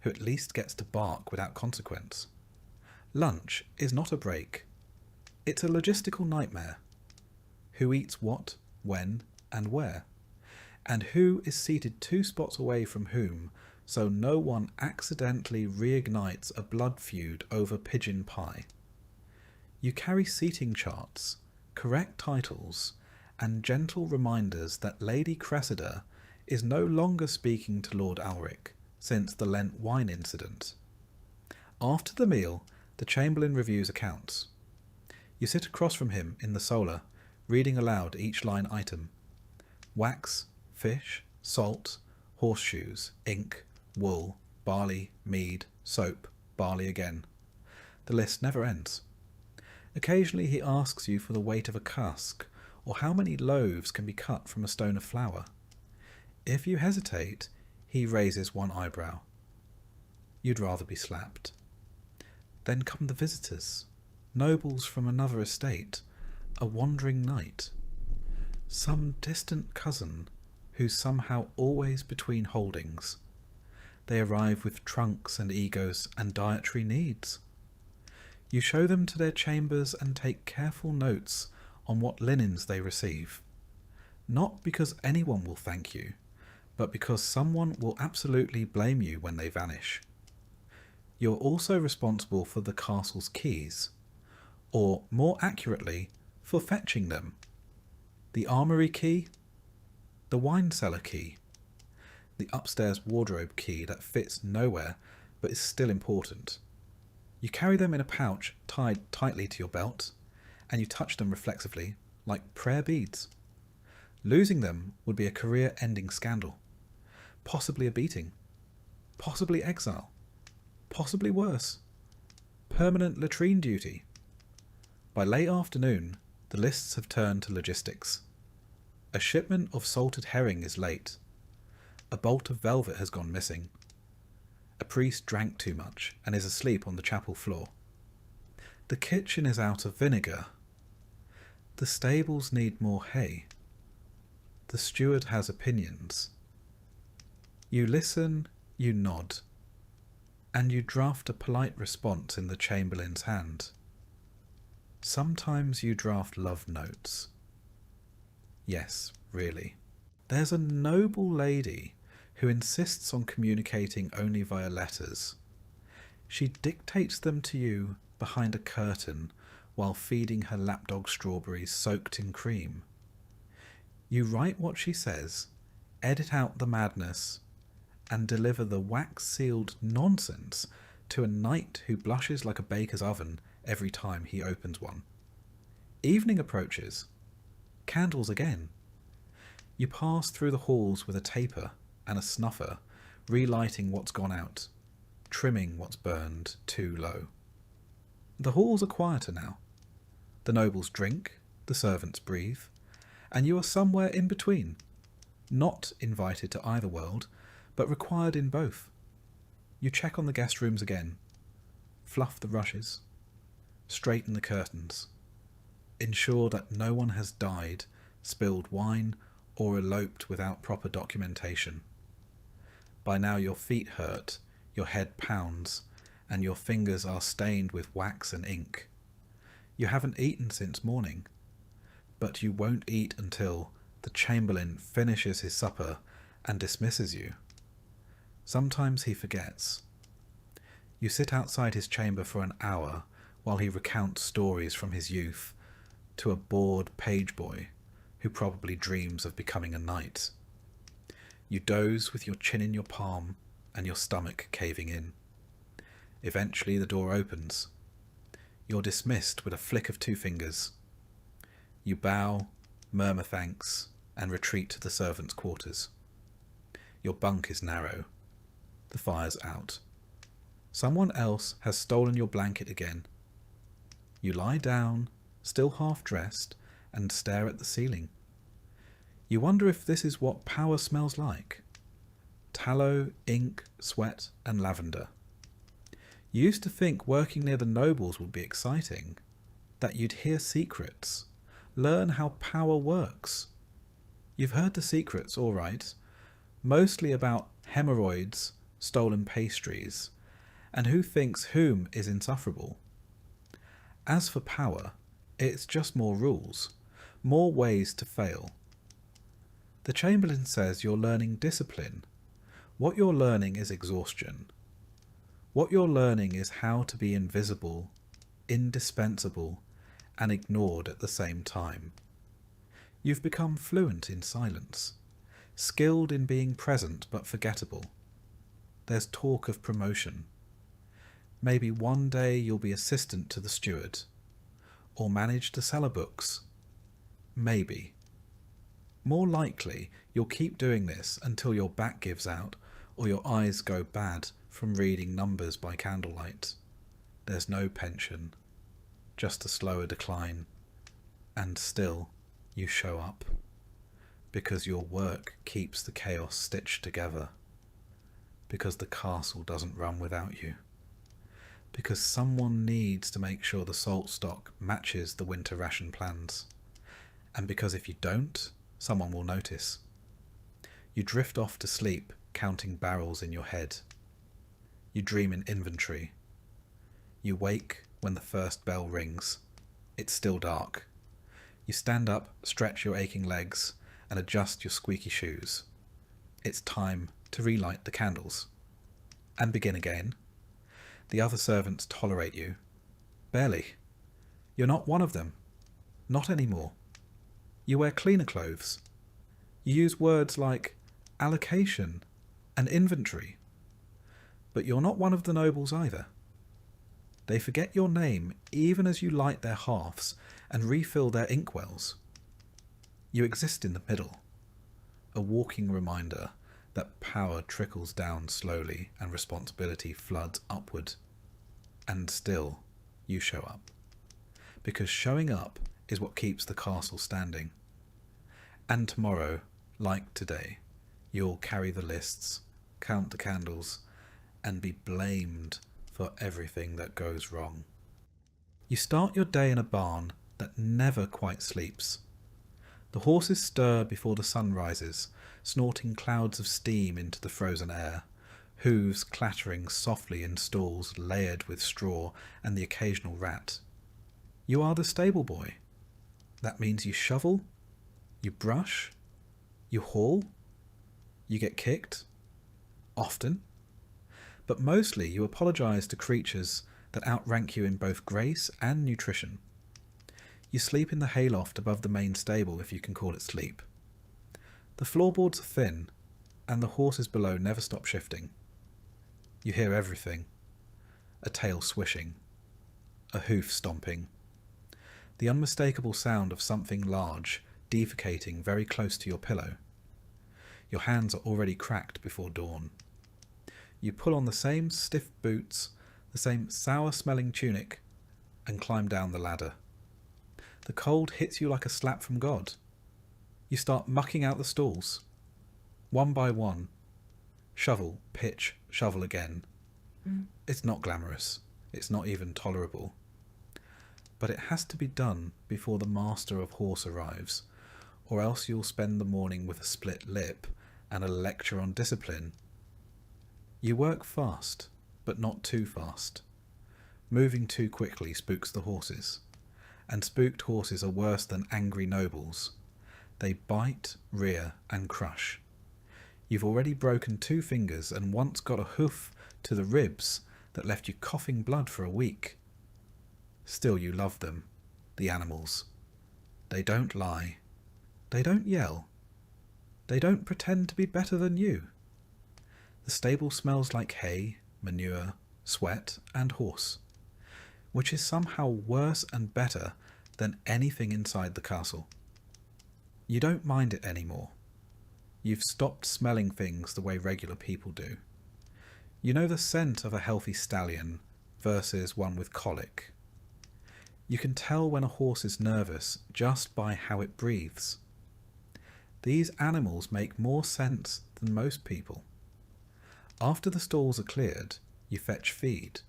who at least gets to bark without consequence. Lunch is not a break. It's a logistical nightmare. Who eats what, when, and where? And who is seated 2 spots away from whom, so no one accidentally reignites a blood feud over pigeon pie. You carry seating charts, correct titles, and gentle reminders that Lady Cressida is no longer speaking to Lord Alric since the Lent wine incident. After the meal, the chamberlain reviews accounts. You sit across from him in the solar, reading aloud each line item. Wax, fish, salt, horseshoes, ink, wool, barley, mead, soap, barley again. The list never ends. Occasionally he asks you for the weight of a cask, or how many loaves can be cut from a stone of flour. If you hesitate, he raises 1 eyebrow. You'd rather be slapped. Then come the visitors, nobles from another estate, a wandering knight, some distant cousin who's somehow always between holdings. They arrive with trunks and egos and dietary needs. You show them to their chambers and take careful notes on what linens they receive. Not because anyone will thank you, but because someone will absolutely blame you when they vanish. You're also responsible for the castle's keys, or more accurately, for fetching them. The armoury key, the wine cellar key, the upstairs wardrobe key that fits nowhere but is still important. You carry them in a pouch tied tightly to your belt, and you touch them reflexively like prayer beads. Losing them would be a career-ending scandal, possibly a beating, possibly exile, possibly worse, permanent latrine duty. By late afternoon, the lists have turned to logistics. A shipment of salted herring is late. A bolt of velvet has gone missing. A priest drank too much and is asleep on the chapel floor. The kitchen is out of vinegar. The stables need more hay. The steward has opinions. You listen, you nod, and you draft a polite response in the chamberlain's hand. Sometimes you draft love notes. Yes, really. There's a noble lady who insists on communicating only via letters. She dictates them to you behind a curtain while feeding her lapdog strawberries soaked in cream. You write what she says, edit out the madness, and deliver the wax-sealed nonsense to a knight who blushes like a baker's oven every time he opens one. Evening approaches. Candles again. You pass through the halls with a taper and a snuffer, relighting what's gone out, trimming what's burned too low. The halls are quieter now. The nobles drink, the servants breathe, and you are somewhere in between, not invited to either world, but required in both. You check on the guest rooms again, fluff the rushes, straighten the curtains, ensure that no one has died, spilled wine, or eloped without proper documentation. By now your feet hurt, your head pounds, and your fingers are stained with wax and ink. You haven't eaten since morning, but you won't eat until the chamberlain finishes his supper and dismisses you. Sometimes he forgets. You sit outside his chamber for an hour while he recounts stories from his youth to a bored page boy who probably dreams of becoming a knight. You doze with your chin in your palm and your stomach caving in. Eventually the door opens. You're dismissed with a flick of two fingers. You bow, murmur thanks, and retreat to the servants' quarters. Your bunk is narrow. The fire's out. Someone else has stolen your blanket again. You lie down, still half-dressed, and stare at the ceiling. You wonder if this is what power smells like. Tallow, ink, sweat, and lavender. You used to think working near the nobles would be exciting, that you'd hear secrets, learn how power works. You've heard the secrets, all right, mostly about hemorrhoids, stolen pastries, and who thinks whom is insufferable. As for power, it's just more rules, more ways to fail. The Chamberlain says you're learning discipline. What you're learning is exhaustion. What you're learning is how to be invisible, indispensable, and ignored at the same time. You've become fluent in silence, skilled in being present but forgettable. There's talk of promotion. Maybe one day you'll be assistant to the steward, or manage the cellar books. Maybe. More likely, you'll keep doing this until your back gives out or your eyes go bad from reading numbers by candlelight. There's no pension, just a slower decline, and still you show up, because your work keeps the chaos stitched together, because the castle doesn't run without you, because someone needs to make sure the salt stock matches the winter ration plans, and because if you don't, someone will notice. You drift off to sleep counting barrels in your head. You dream in inventory. You wake when the first bell rings. It's still dark. You stand up, stretch your aching legs, and adjust your squeaky shoes. It's time to relight the candles. And begin again. The other servants tolerate you. Barely. You're not one of them. Not anymore. You wear cleaner clothes. You use words like allocation and inventory. But you're not one of the nobles either. They forget your name even as you light their hearths and refill their inkwells. You exist in the middle, a walking reminder that power trickles down slowly and responsibility floods upward. And still, you show up. Because showing up is what keeps the castle standing. And tomorrow, like today, you'll carry the lists, count the candles, and be blamed for everything that goes wrong. You start your day in a barn that never quite sleeps. The horses stir before the sun rises, snorting clouds of steam into the frozen air, hooves clattering softly in stalls layered with straw and the occasional rat. You are the stable boy. That means you shovel, you brush, you haul, you get kicked, often, but mostly you apologise to creatures that outrank you in both grace and nutrition. You sleep in the hayloft above the main stable, if you can call it sleep. The floorboards are thin, and the horses below never stop shifting. You hear everything. A tail swishing, a hoof stomping, the unmistakable sound of something large defecating very close to your pillow. Your hands are already cracked before dawn. You pull on the same stiff boots, the same sour-smelling tunic, and climb down the ladder. The cold hits you like a slap from God. You start mucking out the stalls. One by one. Shovel, pitch, shovel again. It's not glamorous. It's not even tolerable. But it has to be done before the master of horse arrives, or else you'll spend the morning with a split lip and a lecture on discipline. You work fast, but not too fast. Moving too quickly spooks the horses, and spooked horses are worse than angry nobles. They bite, rear, and crush. You've already broken 2 fingers and once got a hoof to the ribs that left you coughing blood for a week. Still you love them, the animals. They don't lie. They don't yell. They don't pretend to be better than you. The stable smells like hay, manure, sweat, and horse, which is somehow worse and better than anything inside the castle. You don't mind it anymore. You've stopped smelling things the way regular people do. You know the scent of a healthy stallion versus one with colic. You can tell when a horse is nervous just by how it breathes. These animals make more sense than most people. After the stalls are cleared, you fetch feed.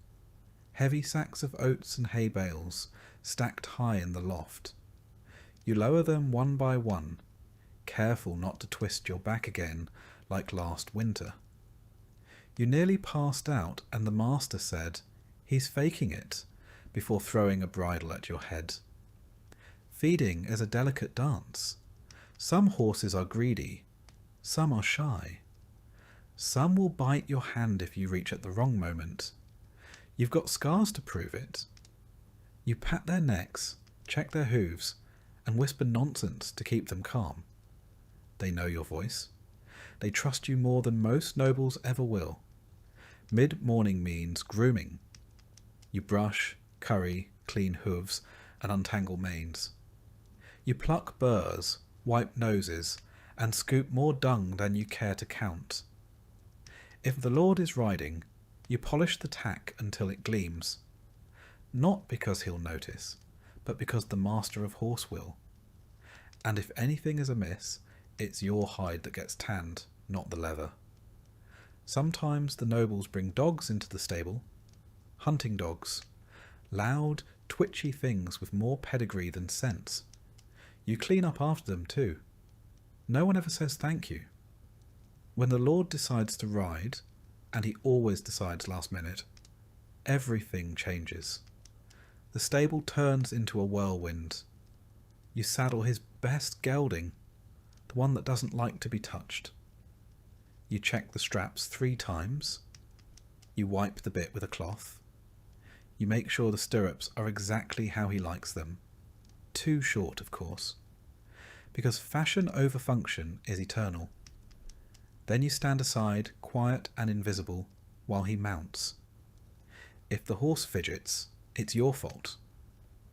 Heavy sacks of oats and hay bales stacked high in the loft. You lower them one by one, careful not to twist your back again like last winter. You nearly passed out and the master said, "He's faking it," before throwing a bridle at your head. Feeding is a delicate dance. Some horses are greedy, some are shy. Some will bite your hand if you reach at the wrong moment. You've got scars to prove it. You pat their necks, check their hooves, and whisper nonsense to keep them calm. They know your voice. They trust you more than most nobles ever will. Mid-morning means grooming. You brush, curry, clean hooves, and untangle manes. You pluck burrs, wipe noses, and scoop more dung than you care to count. If the lord is riding, you polish the tack until it gleams. Not because he'll notice, but because the master of horse will. And if anything is amiss, it's your hide that gets tanned, not the leather. Sometimes the nobles bring dogs into the stable. Hunting dogs. Loud, twitchy things with more pedigree than sense. You clean up after them too. No one ever says thank you. When the lord decides to ride, and he always decides last minute, everything changes. The stable turns into a whirlwind. You saddle his best gelding, the one that doesn't like to be touched. You check the straps 3 times. You wipe the bit with a cloth. You make sure the stirrups are exactly how he likes them. Too short, of course. Because fashion over function is eternal. Then you stand aside, quiet and invisible, while he mounts. If the horse fidgets, it's your fault.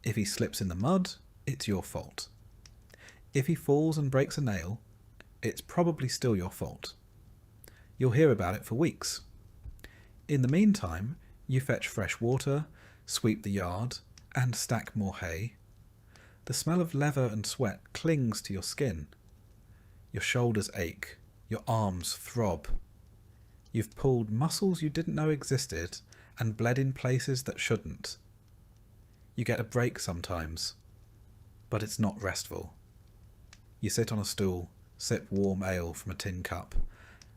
If he slips in the mud, it's your fault. If he falls and breaks a nail, it's probably still your fault. You'll hear about it for weeks. In the meantime, you fetch fresh water, sweep the yard, and stack more hay. The smell of leather and sweat clings to your skin. Your shoulders ache, your arms throb. You've pulled muscles you didn't know existed and bled in places that shouldn't. You get a break sometimes, but it's not restful. You sit on a stool, sip warm ale from a tin cup,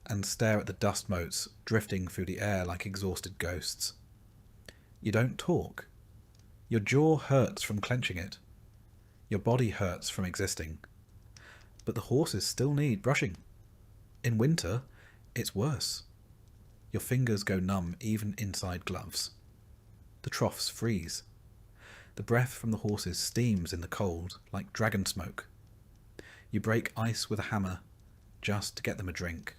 and stare at the dust motes drifting through the air like exhausted ghosts. You don't talk. Your jaw hurts from clenching it. Your body hurts from existing. But the horses still need brushing. In winter, it's worse. Your fingers go numb even inside gloves. The troughs freeze. The breath from the horses steams in the cold like dragon smoke. You break ice with a hammer just to get them a drink.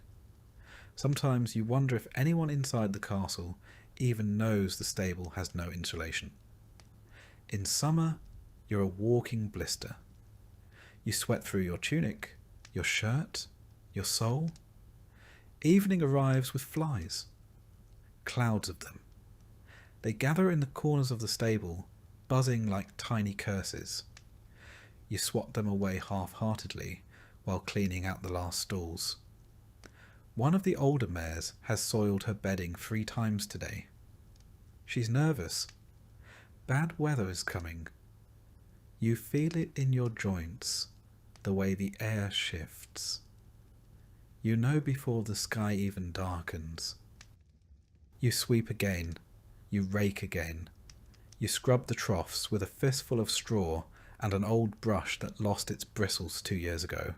Sometimes you wonder if anyone inside the castle even knows the stable has no insulation. In summer, you're a walking blister. You sweat through your tunic, your shirt, your soul. Evening arrives with flies. Clouds of them. They gather in the corners of the stable, buzzing like tiny curses. You swat them away half-heartedly while cleaning out the last stalls. One of the older mares has soiled her bedding 3 times today. She's nervous. Bad weather is coming. You feel it in your joints, the way the air shifts. You know before the sky even darkens. You sweep again. You rake again. You scrub the troughs with a fistful of straw and an old brush that lost its bristles 2 years ago.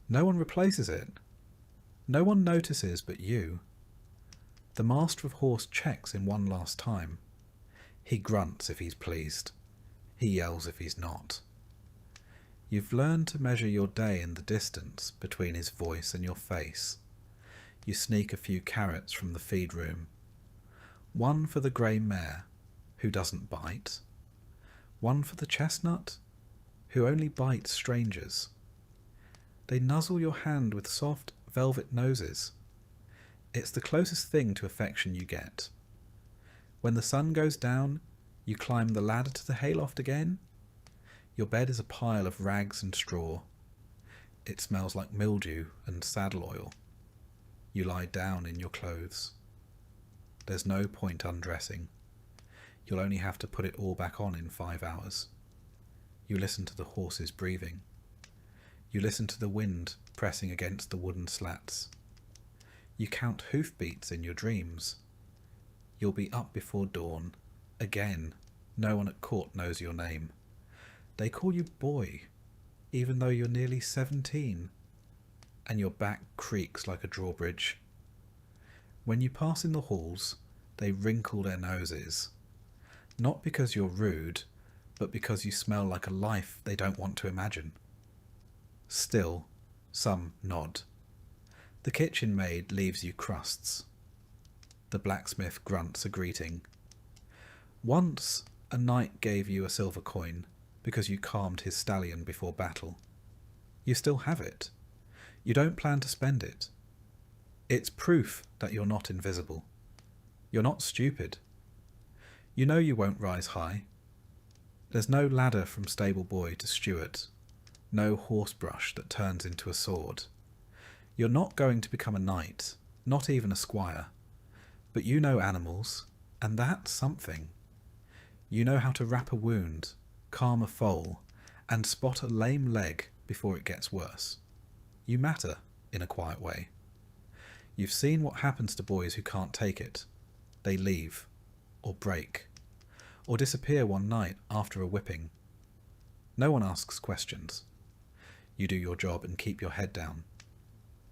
No one replaces it. No one notices but you. The master of horse checks in one last time. He grunts if he's pleased. He yells if he's not. You've learned to measure your day in the distance between his voice and your face. You sneak a few carrots from the feed room. One for the grey mare, who doesn't bite. One for the chestnut, who only bites strangers. They nuzzle your hand with soft velvet noses. It's the closest thing to affection you get. When the sun goes down, you climb the ladder to the hayloft again. Your bed is a pile of rags and straw. It smells like mildew and saddle oil. You lie down in your clothes. There's no point undressing. You'll only have to put it all back on in 5 hours. You listen to the horses breathing. You listen to the wind pressing against the wooden slats. You count hoofbeats in your dreams. You'll be up before dawn. Again, no one at court knows your name. They call you boy, even though you're nearly 17, and your back creaks like a drawbridge. When you pass in the halls, they wrinkle their noses. Not because you're rude, but because you smell like a life they don't want to imagine. Still, some nod. The kitchen maid leaves you crusts. The blacksmith grunts a greeting. Once, a knight gave you a silver coin because you calmed his stallion before battle. You still have it. You don't plan to spend it. It's proof that you're not invisible. You're not stupid. You know you won't rise high. There's no ladder from stable boy to steward, no horsebrush that turns into a sword. You're not going to become a knight, not even a squire. But you know animals, and that's something. You know how to wrap a wound, calm a foal, and spot a lame leg before it gets worse. You matter in a quiet way. You've seen what happens to boys who can't take it. They leave, or break, or disappear one night after a whipping. No one asks questions. You do your job and keep your head down.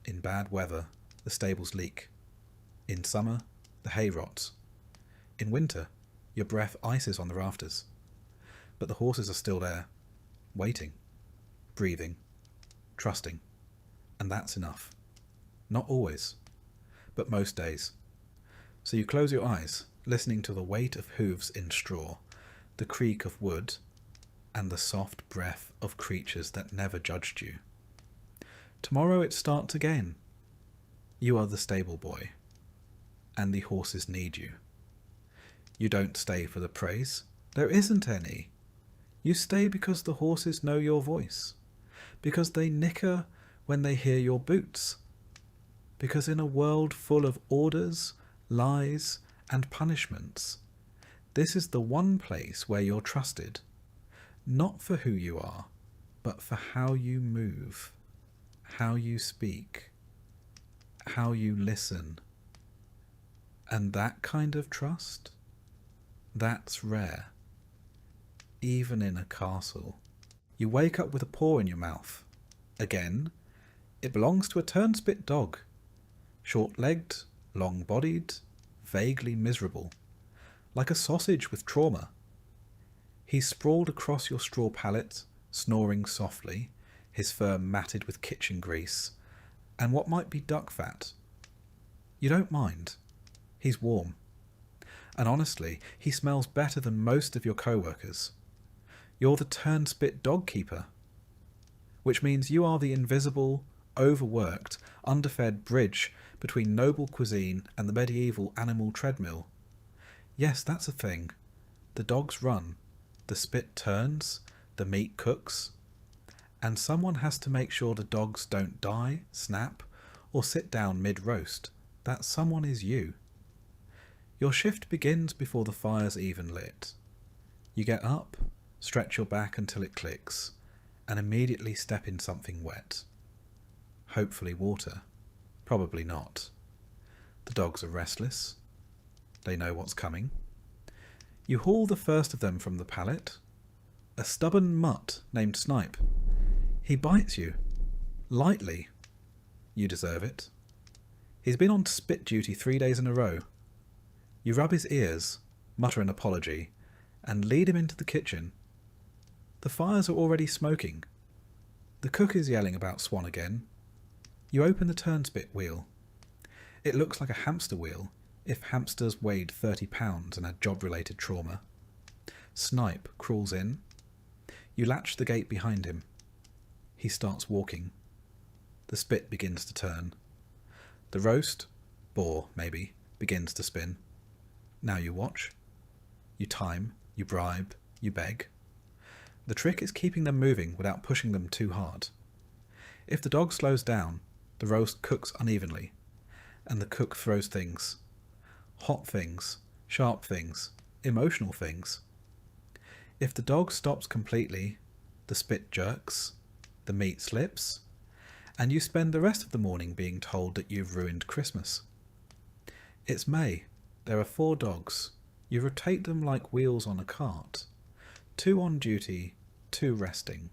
In bad weather, the stables leak. In summer, the hay rots. In winter, your breath ices on the rafters. But the horses are still there, waiting, breathing, trusting. And that's enough. Not always, but most days. So you close your eyes, listening to the weight of hooves in straw, the creak of wood, and the soft breath of creatures that never judged you. Tomorrow it starts again. You are the stable boy, and the horses need you. You don't stay for the praise. There isn't any. You stay because the horses know your voice, because they nicker when they hear your boots, because in a world full of orders, lies, and punishments, this is the one place where you're trusted, not for who you are, but for how you move, how you speak, how you listen. And that kind of trust, that's rare, even in a castle. You wake up with a paw in your mouth. Again, it belongs to a turnspit dog, short-legged, long-bodied, vaguely miserable, like a sausage with trauma. He's sprawled across your straw pallet, snoring softly, his fur matted with kitchen grease, and what might be duck fat. You don't mind. He's warm. And honestly, he smells better than most of your co-workers. You're the turnspit dog keeper, which means you are the invisible, overworked, underfed bridge between noble cuisine and the medieval animal treadmill. Yes, that's a thing. The dogs run, the spit turns, the meat cooks, and someone has to make sure the dogs don't die, snap, or sit down mid-roast. That someone is you. Your shift begins before the fire's even lit. You get up, stretch your back until it clicks, and immediately step in something wet. Hopefully water. Probably not. The dogs are restless. They know what's coming. You haul the first of them from the pallet. A stubborn mutt named Snipe. He bites you. Lightly. You deserve it. He's been on spit duty 3 days in a row. You rub his ears, mutter an apology, and lead him into the kitchen. The fires are already smoking. The cook is yelling about Swan again. You open the turnspit wheel. It looks like a hamster wheel, if hamsters weighed 30 pounds and had job-related trauma. Snipe crawls in. You latch the gate behind him. He starts walking. The spit begins to turn. The roast, boar maybe, begins to spin. Now you watch. You time, you bribe, you beg. The trick is keeping them moving without pushing them too hard. If the dog slows down, the roast cooks unevenly, and the cook throws things. Hot things, sharp things, emotional things. If the dog stops completely, the spit jerks, the meat slips, and you spend the rest of the morning being told that you've ruined Christmas. It's May. There are 4 dogs. You rotate them like wheels on a cart. 2 on duty, 2 resting.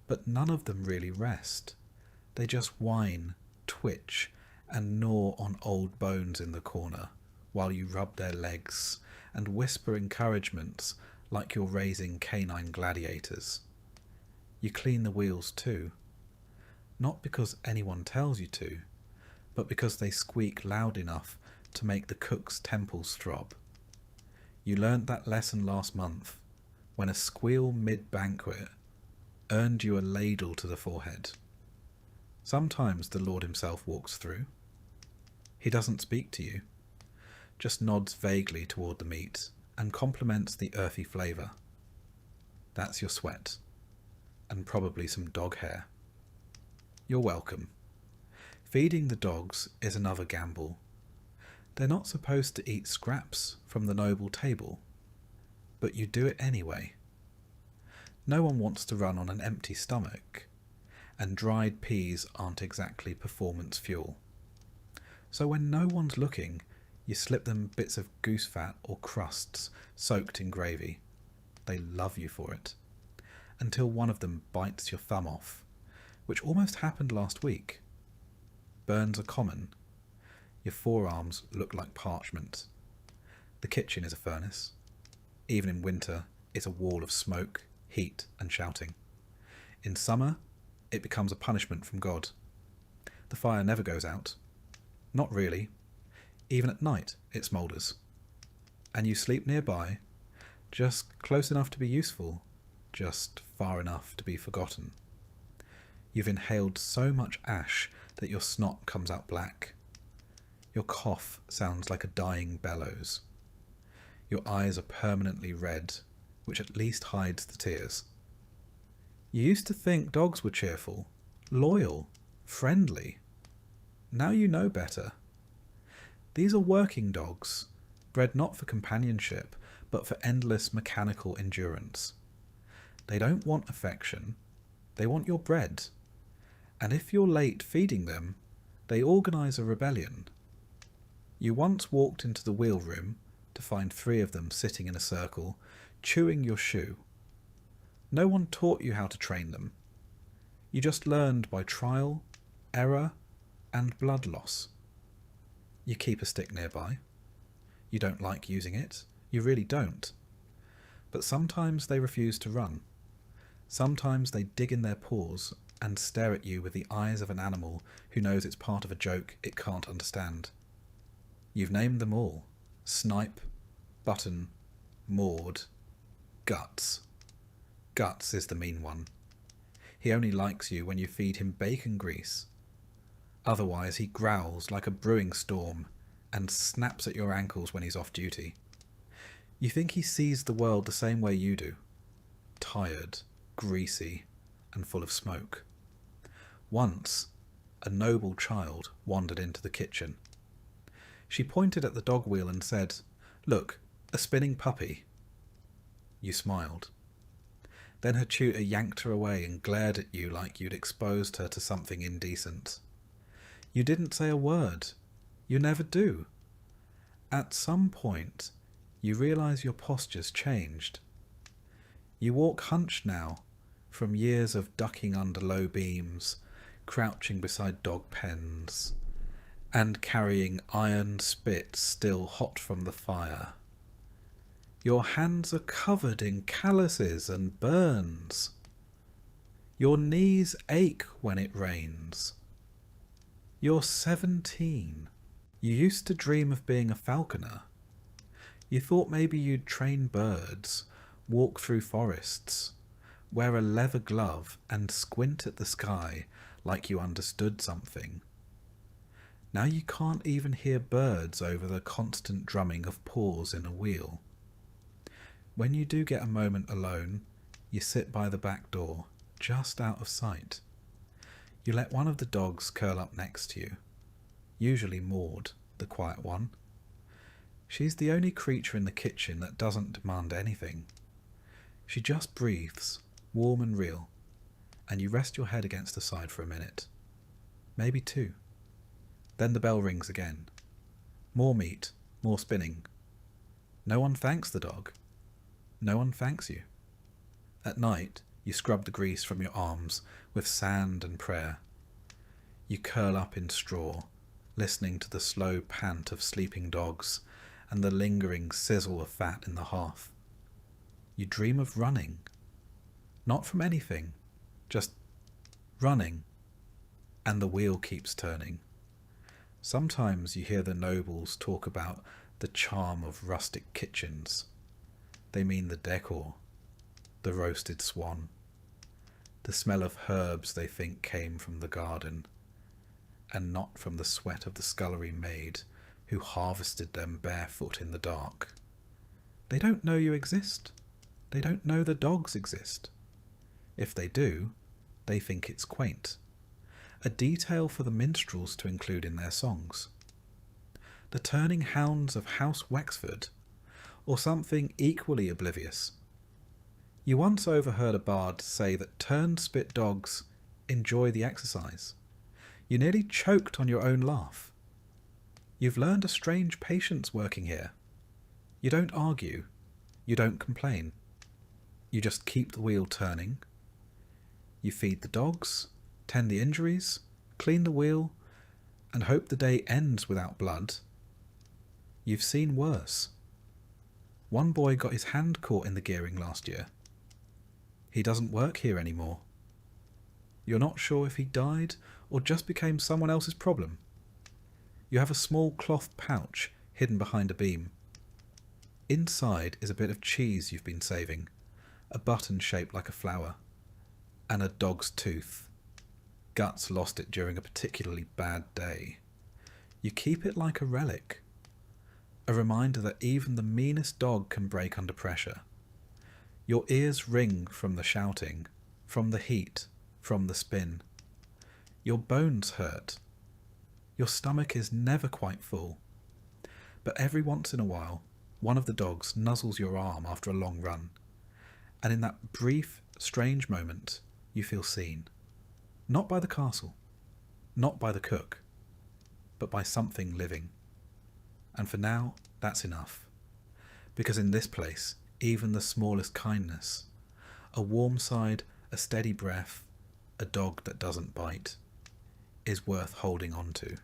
But none of them really rest. They just whine, twitch, and gnaw on old bones in the corner, while you rub their legs and whisper encouragements like you're raising canine gladiators. You clean the wheels too. Not because anyone tells you to, but because they squeak loud enough to make the cook's temples throb. You learnt that lesson last month, when a squeal mid-banquet earned you a ladle to the forehead. Sometimes the Lord himself walks through. He doesn't speak to you, just nods vaguely toward the meat and compliments the earthy flavour. That's your sweat, and probably some dog hair. You're welcome. Feeding the dogs is another gamble. They're not supposed to eat scraps from the noble table, but you do it anyway. No one wants to run on an empty stomach, and dried peas aren't exactly performance fuel. So when no one's looking, you slip them bits of goose fat or crusts soaked in gravy. They love you for it, until one of them bites your thumb off, which almost happened last week. burns are common. Your forearms look like parchment. The kitchen is a furnace. Even in winter, it's a wall of smoke, heat, and shouting. In summer, it becomes a punishment from God. The fire never goes out. Not really. Even at night, it smoulders. And you sleep nearby, just close enough to be useful, just far enough to be forgotten. You've inhaled so much ash that your snot comes out black. Your cough sounds like a dying bellows. Your eyes are permanently red, which at least hides the tears. You used to think dogs were cheerful, loyal, friendly. Now you know better. These are working dogs, bred not for companionship, but for endless mechanical endurance. They don't want affection, they want your bread. And if you're late feeding them, they organise a rebellion. You once walked into the wheel room to find 3 of them sitting in a circle, chewing your shoe. No one taught you how to train them. You just learned by trial, error, and blood loss. You keep a stick nearby. You don't like using it. You really don't. But sometimes they refuse to run. Sometimes they dig in their paws and stare at you with the eyes of an animal who knows it's part of a joke it can't understand. You've named them all. Snipe, Button, Maud, Guts. Guts is the mean one. He only likes you when you feed him bacon grease. Otherwise he growls like a brewing storm and snaps at your ankles when he's off duty. You think he sees the world the same way you do. Tired, greasy, and full of smoke. Once, a noble child wandered into the kitchen. She pointed at the dog wheel and said, "Look, a spinning puppy." You smiled. Then her tutor yanked her away and glared at you like you'd exposed her to something indecent. You didn't say a word. You never do. At some point, you realise your posture's changed. You walk hunched now, from years of ducking under low beams, crouching beside dog pens, and carrying iron spit still hot from the fire. Your hands are covered in calluses and burns. Your knees ache when it rains. You're 17. You used to dream of being a falconer. You thought maybe you'd train birds, walk through forests, wear a leather glove and squint at the sky like you understood something. Now you can't even hear birds over the constant drumming of paws in a wheel. When you do get a moment alone, you sit by the back door, just out of sight. You let one of the dogs curl up next to you, usually Maud, the quiet one. She's the only creature in the kitchen that doesn't demand anything. She just breathes, warm and real, and you rest your head against the side for a minute. Maybe 2. Then the bell rings again. More meat, more spinning. No one thanks the dog. No one thanks you. At night, you scrub the grease from your arms with sand and prayer. You curl up in straw, listening to the slow pant of sleeping dogs and the lingering sizzle of fat in the hearth. You dream of running. Not from anything, just running. And the wheel keeps turning. Sometimes you hear the nobles talk about the charm of rustic kitchens. They mean the decor, the roasted swan, the smell of herbs they think came from the garden, and not from the sweat of the scullery maid who harvested them barefoot in the dark. They don't know you exist. They don't know the dogs exist. If they do, they think it's quaint. A detail for the minstrels to include in their songs. The turning hounds of House Wexford, or something equally oblivious. You once overheard a bard say that turn-spit dogs enjoy the exercise. You nearly choked on your own laugh. You've learned a strange patience working here. You don't argue. You don't complain. You just keep the wheel turning. You feed the dogs, tend the injuries, clean the wheel, and hope the day ends without blood. You've seen worse. One boy got his hand caught in the gearing last year. He doesn't work here anymore. You're not sure if he died or just became someone else's problem. You have a small cloth pouch hidden behind a beam. Inside is a bit of cheese you've been saving, a button shaped like a flower, and a dog's tooth. Guts lost it during a particularly bad day. You keep it like a relic, a reminder that even the meanest dog can break under pressure. Your ears ring from the shouting, from the heat, from the spin. Your bones hurt. Your stomach is never quite full. But every once in a while, one of the dogs nuzzles your arm after a long run, and in that brief, strange moment, you feel seen. Not by the castle, not by the cook, but by something living. And for now, that's enough. Because in this place, even the smallest kindness, a warm side, a steady breath, a dog that doesn't bite, is worth holding on to.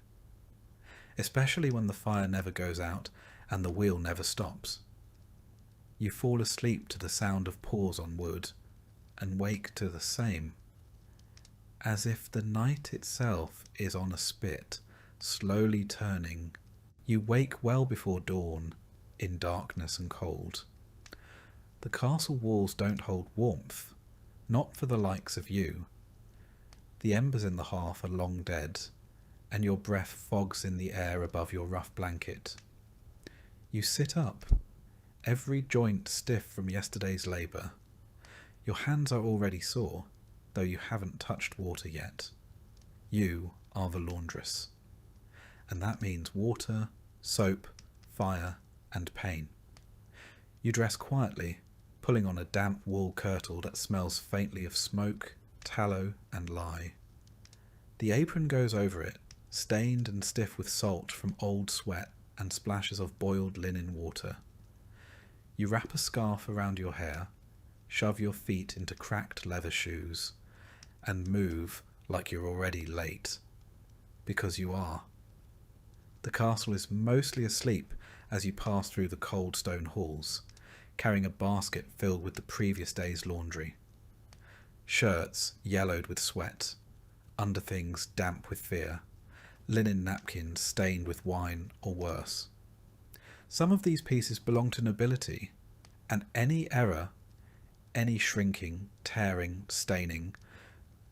Especially when the fire never goes out and the wheel never stops. You fall asleep to the sound of paws on wood, and wake to the same, as if the night itself is on a spit, slowly turning. You wake well before dawn, in darkness and cold. The castle walls don't hold warmth, not for the likes of you. The embers in the hearth are long dead, and your breath fogs in the air above your rough blanket. You sit up, every joint stiff from yesterday's labour. Your hands are already sore, though you haven't touched water yet. You are the laundress. And that means water, soap, fire, and pain. You dress quietly, pulling on a damp wool kirtle that smells faintly of smoke, tallow, and lye. The apron goes over it, stained and stiff with salt from old sweat and splashes of boiled linen water. You wrap a scarf around your hair, shove your feet into cracked leather shoes, and move like you're already late. Because you are. The castle is mostly asleep as you pass through the cold stone halls, carrying a basket filled with the previous day's laundry. Shirts yellowed with sweat, underthings damp with fear, linen napkins stained with wine or worse. Some of these pieces belong to nobility, and any error, any shrinking, tearing, staining,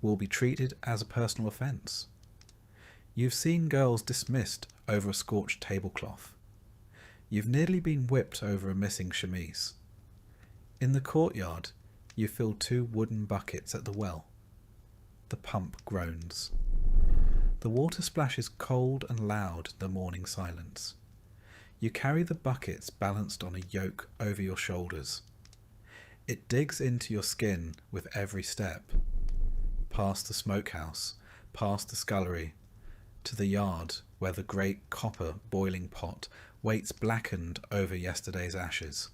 will be treated as a personal offence. You've seen girls dismissed over a scorched tablecloth. You've nearly been whipped over a missing chemise. In the courtyard, you fill 2 wooden buckets at the well. The pump groans. The water splashes cold and loud in the morning silence. You carry the buckets balanced on a yoke over your shoulders. It digs into your skin with every step. Past the smokehouse, past the scullery, to the yard where the great copper boiling pot waits blackened over yesterday's ashes.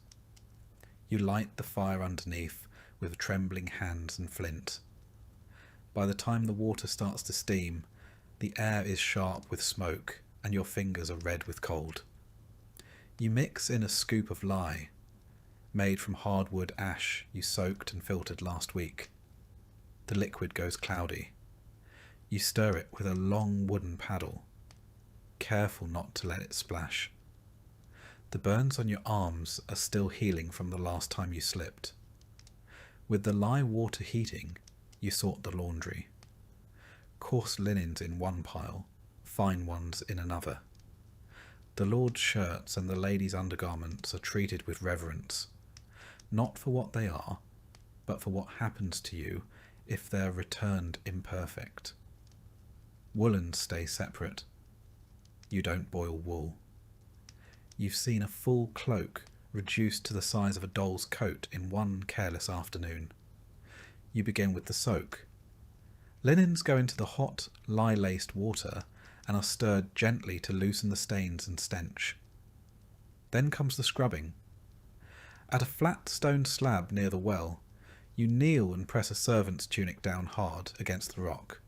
You light the fire underneath with trembling hands and flint. By the time the water starts to steam, the air is sharp with smoke and your fingers are red with cold. You mix in a scoop of lye, made from hardwood ash you soaked and filtered last week. The liquid goes cloudy. You stir it with a long wooden paddle, careful not to let it splash. The burns on your arms are still healing from the last time you slipped. With the lye water heating, you sort the laundry. Coarse linens in one pile, fine ones in another. The lord's shirts and the ladies' undergarments are treated with reverence, not for what they are, but for what happens to you if they're returned imperfect. Woolens stay separate. You don't boil wool. You've seen a full cloak reduced to the size of a doll's coat in one careless afternoon. You begin with the soak. Linens go into the hot, lye-laced water and are stirred gently to loosen the stains and stench. Then comes the scrubbing. At a flat stone slab near the well, you kneel and press a servant's tunic down hard against the rock.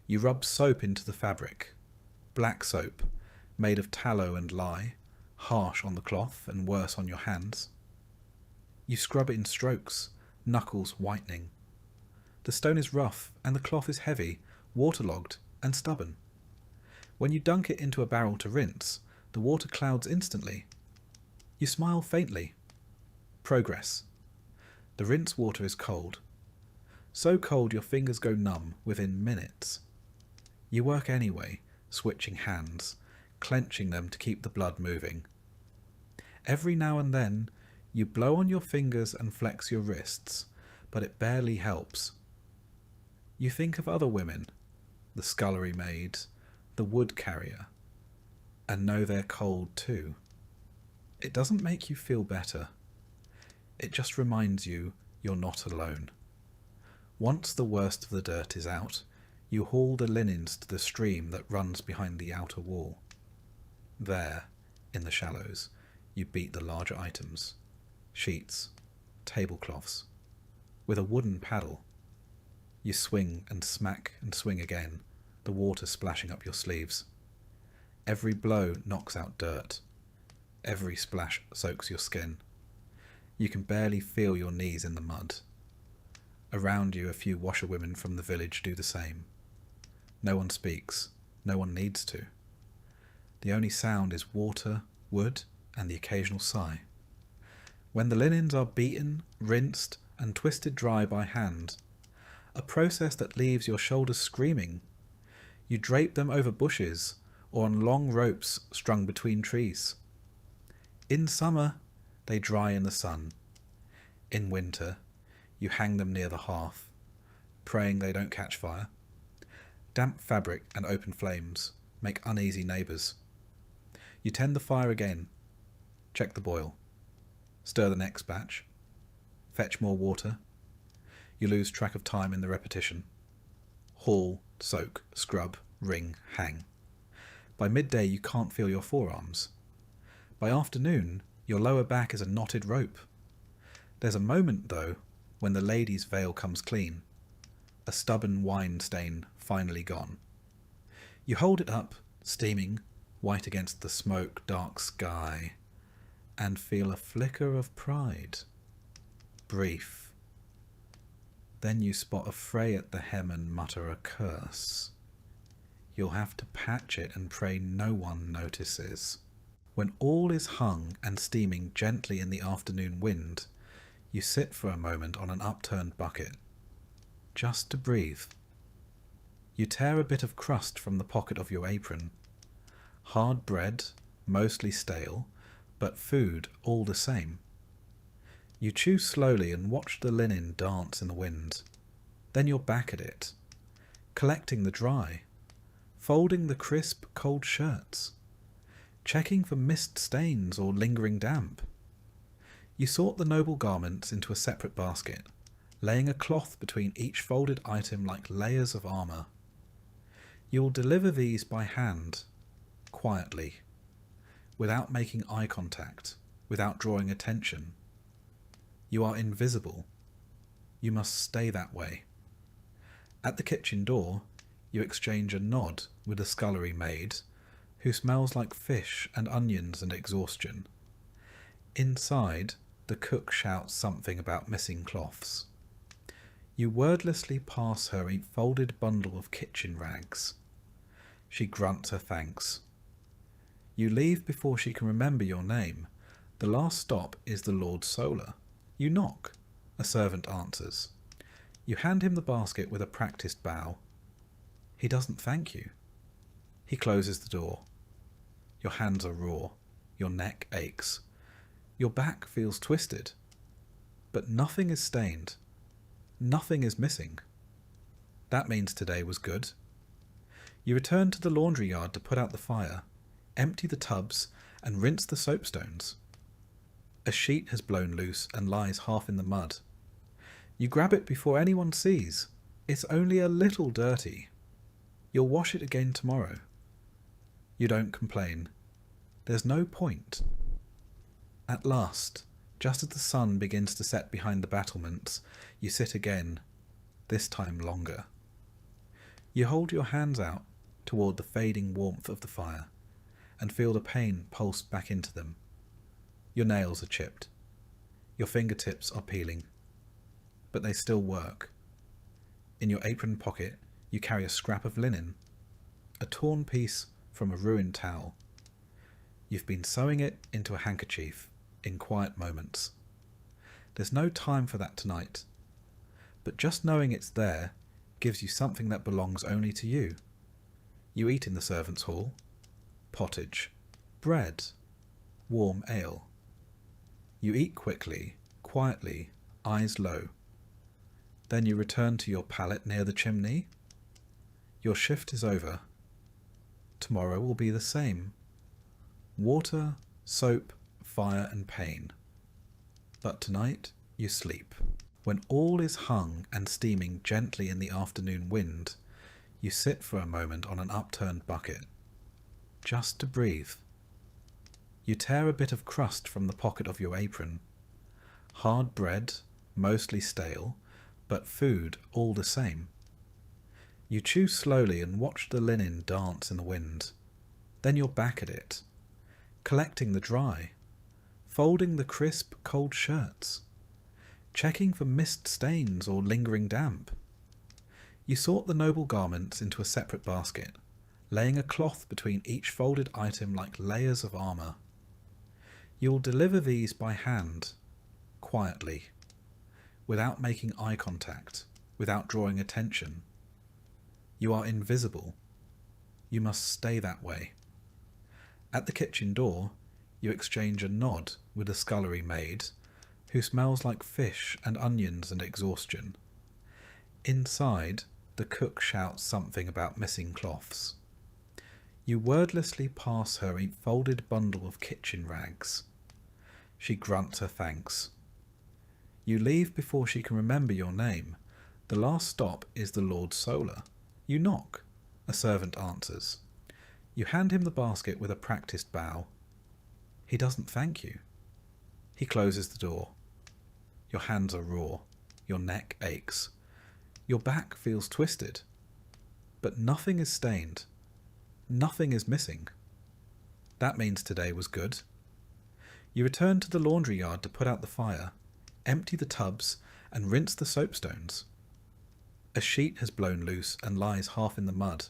You rub soap into the fabric. black soap, made of tallow and lye, harsh on the cloth and worse on your hands. You scrub it in strokes, knuckles whitening. The stone is rough and the cloth is heavy, waterlogged and stubborn. When you dunk it into a barrel to rinse, the water clouds instantly. You smile faintly. Progress. The rinse water is cold. So cold your fingers go numb within minutes. You work anyway, switching hands, clenching them to keep the blood moving. Every now and then, you blow on your fingers and flex your wrists, but it barely helps. You think of other women, the scullery maid, the wood carrier, and know they're cold too. It doesn't make you feel better. It just reminds you you're not alone. Once the worst of the dirt is out, you haul the linens to the stream that runs behind the outer wall. There, in the shallows, you beat the larger items, sheets, tablecloths, with a wooden paddle. You swing and smack and swing again, the water splashing up your sleeves. Every blow knocks out dirt. Every splash soaks your skin. You can barely feel your knees in the mud. Around you, a few washerwomen from the village do the same. No one speaks. No one needs to. The only sound is water, wood, and the occasional sigh. When the linens are beaten, rinsed, and twisted dry by hand, a process that leaves your shoulders screaming, you drape them over bushes or on long ropes strung between trees. In summer, they dry in the sun. In winter, you hang them near the hearth, praying they don't catch fire. Damp fabric and open flames make uneasy neighbours. You tend the fire again, check the boil, stir the next batch, fetch more water. You lose track of time in the repetition. Haul, soak, scrub, wring, hang. By midday you can't feel your forearms. By afternoon, your lower back is a knotted rope. There's a moment, though, when the lady's veil comes clean, a stubborn wine stain finally gone. You hold it up, steaming, white against the smoke-dark sky, and feel a flicker of pride. Brief. Then you spot a fray at the hem and mutter a curse. You'll have to patch it and pray no one notices. When all is hung and steaming gently in the afternoon wind, you sit for a moment on an upturned bucket, just to breathe. You tear a bit of crust from the pocket of your apron. Hard bread, mostly stale, but food all the same. You chew slowly and watch the linen dance in the wind. Then you're back at it, collecting the dry, folding the crisp, cold shirts, checking for mist stains or lingering damp. You sort the noble garments into a separate basket, laying a cloth between each folded item like layers of armour. You will deliver these by hand, quietly, without making eye contact, without drawing attention. You are invisible. You must stay that way. At the kitchen door, you exchange a nod with the scullery maid, who smells like fish and onions and exhaustion. Inside, the cook shouts something about missing cloths. You wordlessly pass her a folded bundle of kitchen rags. She grunts her thanks. You leave before she can remember your name. The last stop is the Lord Solar. You knock. A servant answers. You hand him the basket with a practised bow. He doesn't thank you. He closes the door. Your hands are raw. Your neck aches. Your back feels twisted. But nothing is stained. Nothing is missing. That means today was good. You return to the laundry yard to put out the fire, empty the tubs, and rinse the soapstones. A sheet has blown loose and lies half in the mud. You grab it before anyone sees. It's only a little dirty. You'll wash it again tomorrow. You don't complain. There's no point. At last, just as the sun begins to set behind the battlements, you sit again, this time longer. You hold your hands out, toward the fading warmth of the fire and feel the pain pulse back into them. Your nails are chipped. Your fingertips are peeling. But they still work. In your apron pocket, you carry a scrap of linen, a torn piece from a ruined towel. You've been sewing it into a handkerchief in quiet moments. There's no time for that tonight, but just knowing it's there gives you something that belongs only to you. You eat in the servants' hall, pottage, bread, warm ale. You eat quickly, quietly, eyes low. Then you return to your pallet near the chimney. Your shift is over. Tomorrow will be the same. Water, soap, fire and pain. But tonight you sleep. When all is hung and steaming gently in the afternoon wind, you sit for a moment on an upturned bucket, just to breathe. You tear a bit of crust from the pocket of your apron. Hard bread, mostly stale, but food all the same. You chew slowly and watch the linen dance in the wind. Then you're back at it, collecting the dry, folding the crisp, cold shirts, checking for mist stains or lingering damp. You sort the noble garments into a separate basket, laying a cloth between each folded item like layers of armour. You will deliver these by hand, quietly, without making eye contact, without drawing attention. You are invisible. You must stay that way. At the kitchen door, you exchange a nod with the scullery maid, who smells like fish and onions and exhaustion. Inside, the cook shouts something about missing cloths. You wordlessly pass her a folded bundle of kitchen rags. She grunts her thanks. You leave before she can remember your name. The last stop is the Lord Solar. You knock. A servant answers. You hand him the basket with a practised bow. He doesn't thank you. He closes the door. Your hands are raw. Your neck aches. Your back feels twisted. But nothing is stained. Nothing is missing. That means today was good. You return to the laundry yard to put out the fire, empty the tubs, and rinse the soapstones. A sheet has blown loose and lies half in the mud.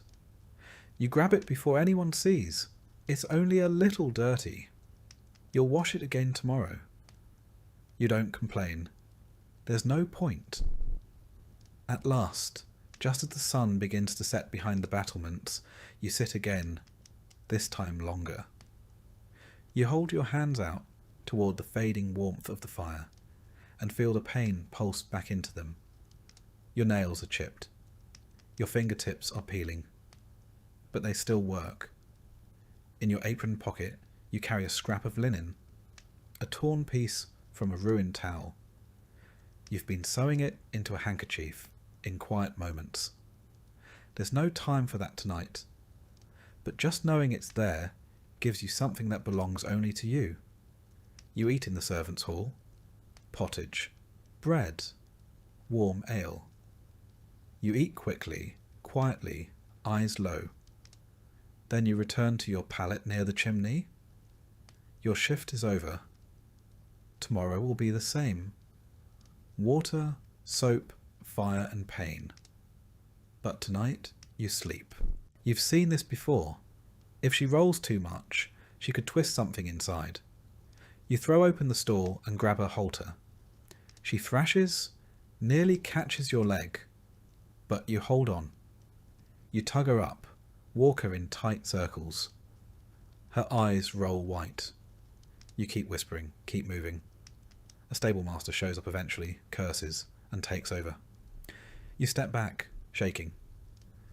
You grab it before anyone sees. It's only a little dirty. You'll wash it again tomorrow. You don't complain. There's no point. At last, just as the sun begins to set behind the battlements, you sit again, this time longer. You hold your hands out toward the fading warmth of the fire and feel the pain pulse back into them. Your nails are chipped. Your fingertips are peeling. But they still work. In your apron pocket, you carry a scrap of linen, a torn piece from a ruined towel. You've been sewing it into a handkerchief in quiet moments. There's no time for that tonight, but just knowing it's there gives you something that belongs only to you. You eat in the servants' hall, pottage, bread, warm ale. You eat quickly, quietly, eyes low. Then you return to your pallet near the chimney. Your shift is over. Tomorrow will be the same. Water, soap, fire and pain. But tonight you sleep. You've seen this before. If she rolls too much, she could twist something inside. You throw open the store and grab her halter. She thrashes, nearly catches your leg, but you hold on. You tug her up, walk her in tight circles. Her eyes roll white. You keep whispering, keep moving. A stable master shows up eventually, curses, and takes over. You step back, shaking.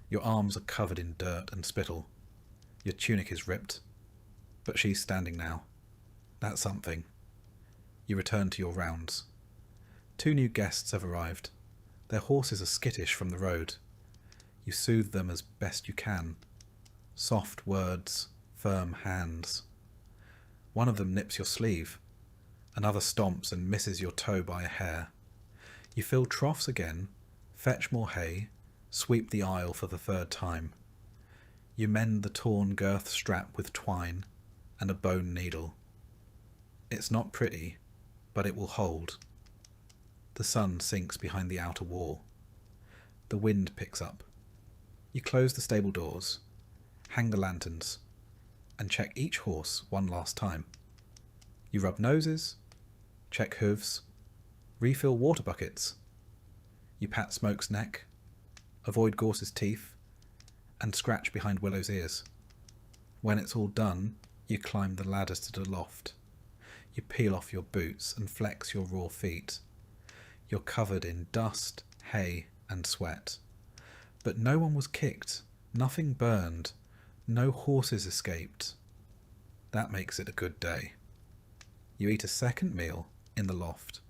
Your arms are covered in dirt and spittle. Your tunic is ripped. But she's standing now. That's something. You return to your rounds. 2 new guests have arrived. Their horses are skittish from the road. You soothe them as best you can. Soft words, firm hands. One of them nips your sleeve. Another stomps and misses your toe by a hair. You fill troughs again, fetch more hay, sweep the aisle for the 3rd time. You mend the torn girth strap with twine and a bone needle. It's not pretty, but it will hold. The sun sinks behind the outer wall. The wind picks up. You close the stable doors, hang the lanterns, and check each horse one last time. You rub noses, check hooves, refill water buckets. You pat Smoke's neck, avoid Gorse's teeth, and scratch behind Willow's ears. When it's all done, you climb the ladders to the loft. You peel off your boots and flex your raw feet. You're covered in dust, hay, and sweat. But no one was kicked, nothing burned, no horses escaped. That makes it a good day. You eat a second meal in the loft,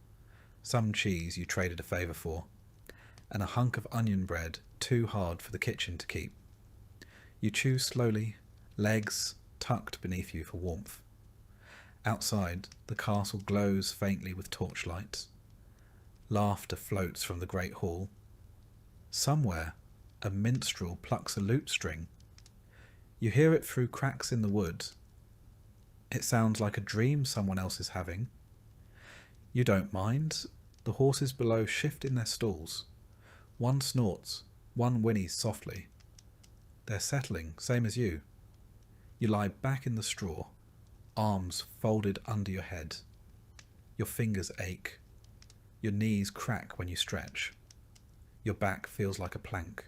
some cheese you traded a favour for, and a hunk of onion bread too hard for the kitchen to keep. You chew slowly, legs tucked beneath you for warmth. Outside, the castle glows faintly with torchlight. Laughter floats from the great hall. Somewhere, a minstrel plucks a lute string. You hear it through cracks in the wood. It sounds like a dream someone else is having. You don't mind. The horses below shift in their stalls. One snorts, one whinnies softly. They're settling, same as you. You lie back in the straw, arms folded under your head. Your fingers ache. Your knees crack when you stretch. Your back feels like a plank.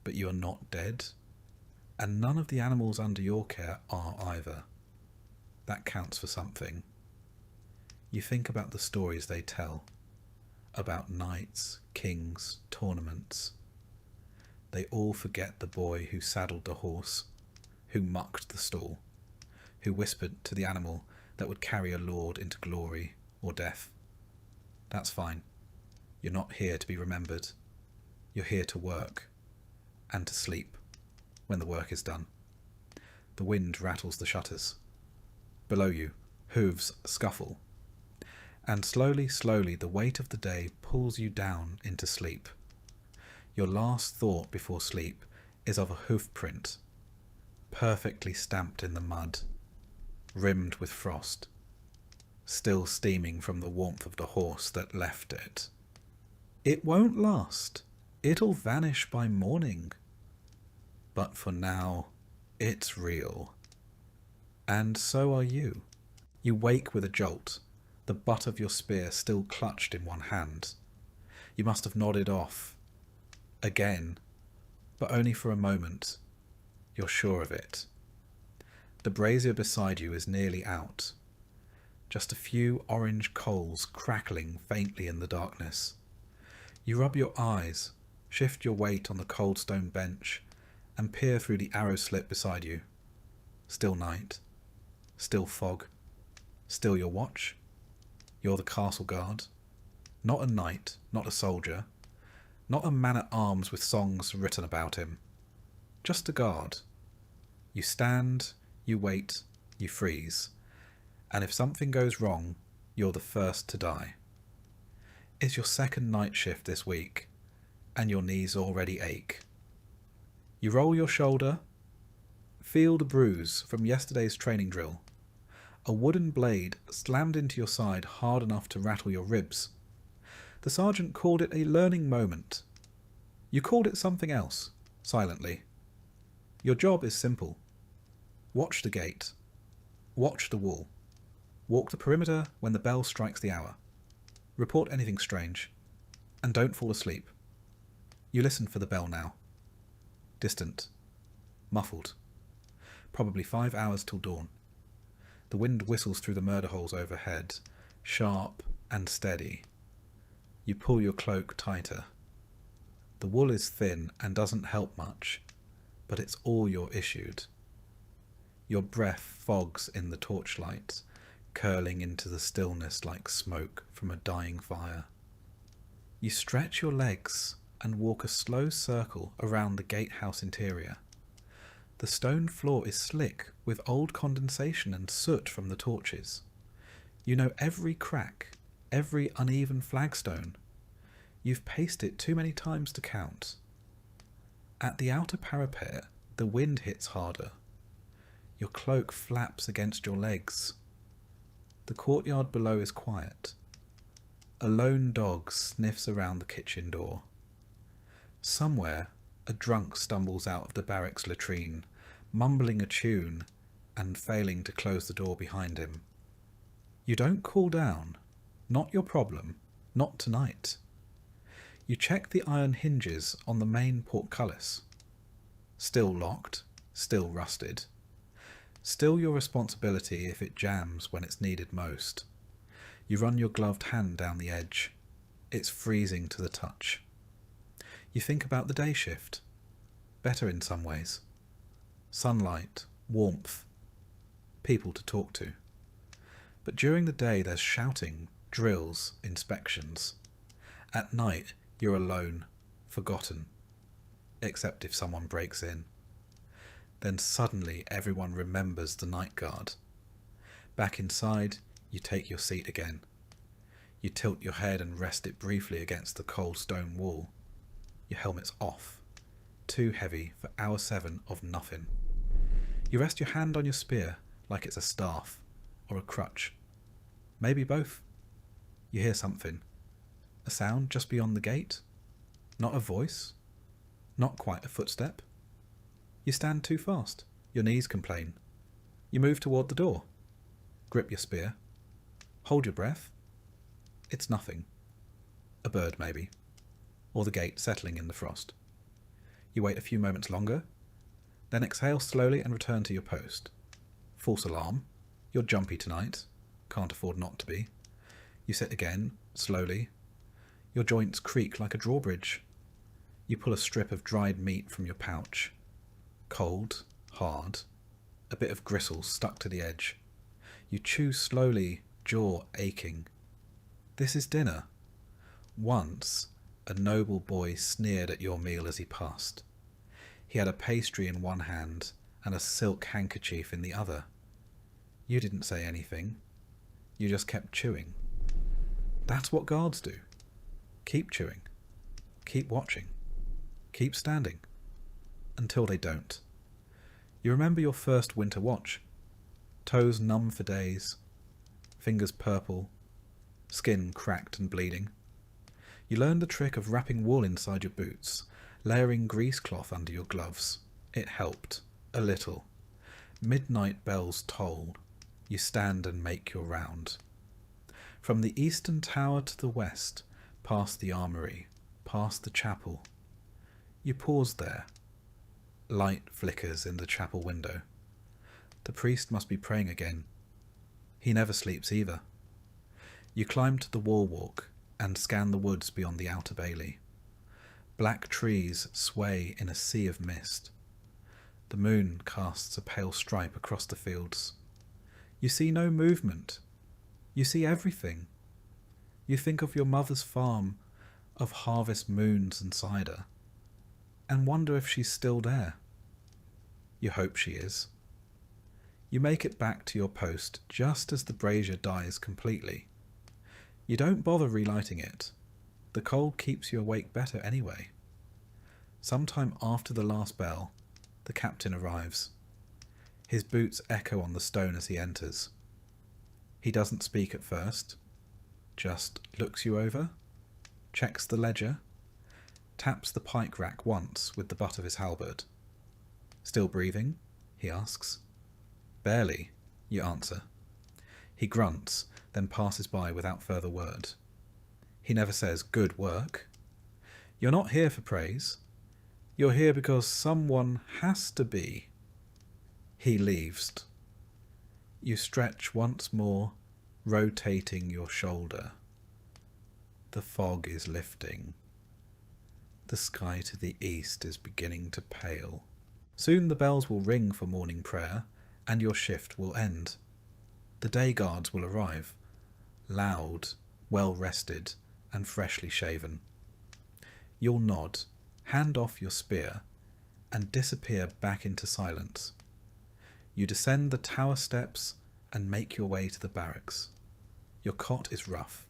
But you are not dead, and none of the animals under your care are either. That counts for something. You think about the stories they tell, about knights, kings, tournaments. They all forget the boy who saddled the horse, who mucked the stall, who whispered to the animal that would carry a lord into glory or death. That's fine. You're not here to be remembered. You're here to work, and to sleep when the work is done. The wind rattles the shutters. Below you, hooves scuffle. And slowly, slowly, the weight of the day pulls you down into sleep. Your last thought before sleep is of a hoof print, perfectly stamped in the mud, rimmed with frost, still steaming from the warmth of the horse that left it. It won't last. It'll vanish by morning. But for now, it's real. And so are you. You wake with a jolt, the butt of your spear still clutched in one hand. You must have nodded off. Again, but only for a moment. You're sure of it. The brazier beside you is nearly out. Just a few orange coals crackling faintly in the darkness. You rub your eyes, shift your weight on the cold stone bench, and peer through the arrow slit beside you. Still night. Still fog. Still your watch. You're the castle guard. Not a knight, not a soldier. Not a man-at-arms with songs written about him. Just a guard. You stand, you wait, you freeze. And if something goes wrong, you're the first to die. It's your second night shift this week, and your knees already ache. You roll your shoulder, feel the bruise from yesterday's training drill. A wooden blade slammed into your side hard enough to rattle your ribs. The sergeant called it a learning moment. You called it something else, silently. Your job is simple. Watch the gate. Watch the wall. Walk the perimeter when the bell strikes the hour. Report anything strange. And don't fall asleep. You listen for the bell now. Distant. Muffled. Probably 5 hours till dawn. The wind whistles through the murder holes overhead, sharp and steady. You pull your cloak tighter. The wool is thin and doesn't help much, but it's all you're issued. Your breath fogs in the torchlight, curling into the stillness like smoke from a dying fire. You stretch your legs and walk a slow circle around the gatehouse interior. The stone floor is slick with old condensation and soot from the torches. You know every crack, every uneven flagstone. You've paced it too many times to count. At the outer parapet, The wind hits harder. Your cloak flaps against your legs. The courtyard below is quiet. A lone dog sniffs around the kitchen door. Somewhere, a drunk stumbles out of the barracks latrine, mumbling a tune and failing to close the door behind him. You don't cool down. Not your problem. Not tonight. You check the iron hinges on the main portcullis. Still locked, still rusted. Still your responsibility if it jams when it's needed most. You run your gloved hand down the edge. It's freezing to the touch. You think about the day shift. Better in some ways. Sunlight, warmth, people to talk to. But during the day there's shouting, drills, inspections. At night you're alone, forgotten. Except if someone breaks in. Then suddenly everyone remembers the night guard. Back inside, you take your seat again. You tilt your head and rest it briefly against the cold stone wall. Your helmet's off. Too heavy for hour 7 of nothing. You rest your hand on your spear like it's a staff or a crutch. Maybe both. You hear something. A sound just beyond the gate. Not a voice. Not quite a footstep. You stand too fast. Your knees complain. You move toward the door. Grip your spear. Hold your breath. It's nothing. A bird, maybe. Or the gate settling in the frost. You wait a few moments longer, then exhale slowly and return to your post. False alarm. You're jumpy tonight. Can't afford not to be. You sit again, slowly. Your joints creak like a drawbridge. You pull a strip of dried meat from your pouch. Cold, hard, a bit of gristle stuck to the edge. You chew slowly, jaw aching. This is dinner. Once, a noble boy sneered at your meal as he passed. He had a pastry in one hand and a silk handkerchief in the other. You didn't say anything. You just kept chewing. That's what guards do. Keep chewing. Keep watching. Keep standing. Until they don't. You remember your first winter watch. Toes numb for days. Fingers purple. Skin cracked and bleeding. You learned the trick of wrapping wool inside your boots, layering grease cloth under your gloves. It helped. A little. Midnight bells toll. You stand and make your round. From the eastern tower to the west, past the armoury, past the chapel. You pause there. Light flickers in the chapel window. The priest must be praying again. He never sleeps either. You climb to the wall walk and scan the woods beyond the outer bailey. Black trees sway in a sea of mist. The moon casts a pale stripe across the fields. You see no movement. You see everything. You think of your mother's farm, of harvest moons and cider, and wonder if she's still there. You hope she is. You make it back to your post just as the brazier dies completely. You don't bother relighting it. The cold keeps you awake better anyway. Sometime after the last bell, the captain arrives. His boots echo on the stone as he enters. He doesn't speak at first, just looks you over, checks the ledger, taps the pike rack once with the butt of his halberd. Still breathing? He asks. Barely, you answer. He grunts, then passes by without further word. He never says, "Good work." You're not here for praise. You're here because someone has to be. He leaves. You stretch once more, rotating your shoulder. The fog is lifting. The sky to the east is beginning to pale. Soon the bells will ring for morning prayer, and your shift will end. The day guards will arrive, loud, well-rested, and freshly shaven. You'll nod, hand off your spear, and disappear back into silence. You descend the tower steps and make your way to the barracks. Your cot is rough.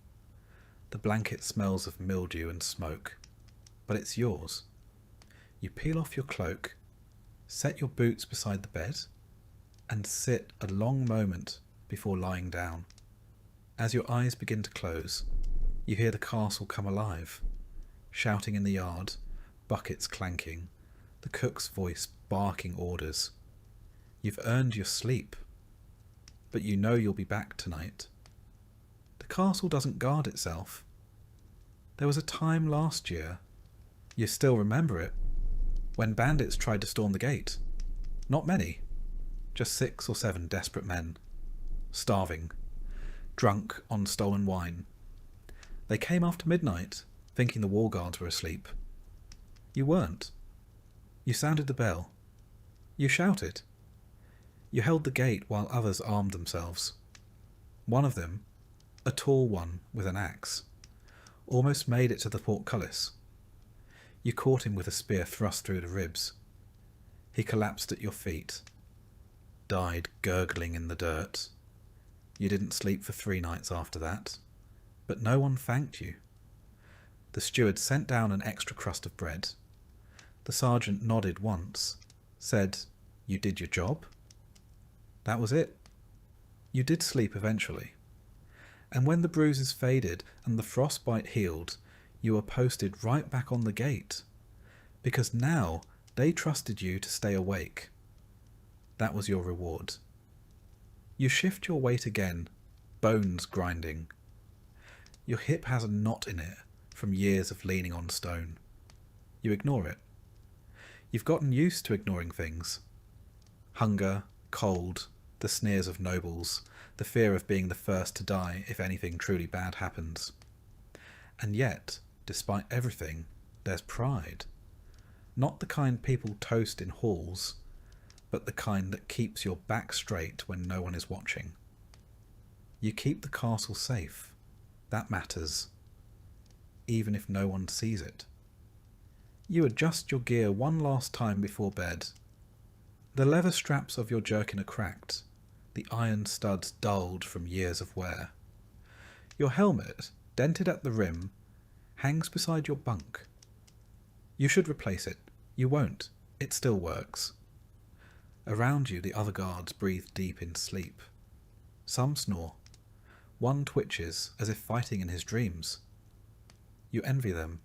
The blanket smells of mildew and smoke, but it's yours. You peel off your cloak, Set your boots beside the bed and sit a long moment before lying down. As your eyes begin to close, you hear the castle come alive, shouting in the yard, buckets clanking, the cook's voice barking orders. You've earned your sleep, but you know you'll be back tonight. The castle doesn't guard itself. There was a time last year, you still remember it, when bandits tried to storm the gate. Not many, just 6 or 7 desperate men, starving, drunk on stolen wine. They came after midnight, thinking the wall guards were asleep. You weren't. You sounded the bell. You shouted. You held the gate while others armed themselves. One of them, a tall one with an axe, almost made it to the portcullis. You caught him with a spear thrust through the ribs. He collapsed at your feet, died gurgling in the dirt. You didn't sleep for 3 nights after that, but no one thanked you. The steward sent down an extra crust of bread. The sergeant nodded once, said, "You did your job." That was it. You did sleep eventually. And when the bruises faded and the frostbite healed, you were posted right back on the gate, because now they trusted you to stay awake. That was your reward. You shift your weight again, bones grinding. Your hip has a knot in it from years of leaning on stone. You ignore it. You've gotten used to ignoring things. Hunger, cold, the sneers of nobles, the fear of being the first to die if anything truly bad happens. And yet, despite everything, there's pride. Not the kind people toast in halls, but the kind that keeps your back straight when no one is watching. You keep the castle safe. That matters, even if no one sees it. You adjust your gear one last time before bed. The leather straps of your jerkin are cracked, the iron studs dulled from years of wear. Your helmet, dented at the rim, hangs beside your bunk. You should replace it. You won't. It still works. Around you the other guards breathe deep in sleep. Some snore. One twitches as if fighting in his dreams. You envy them.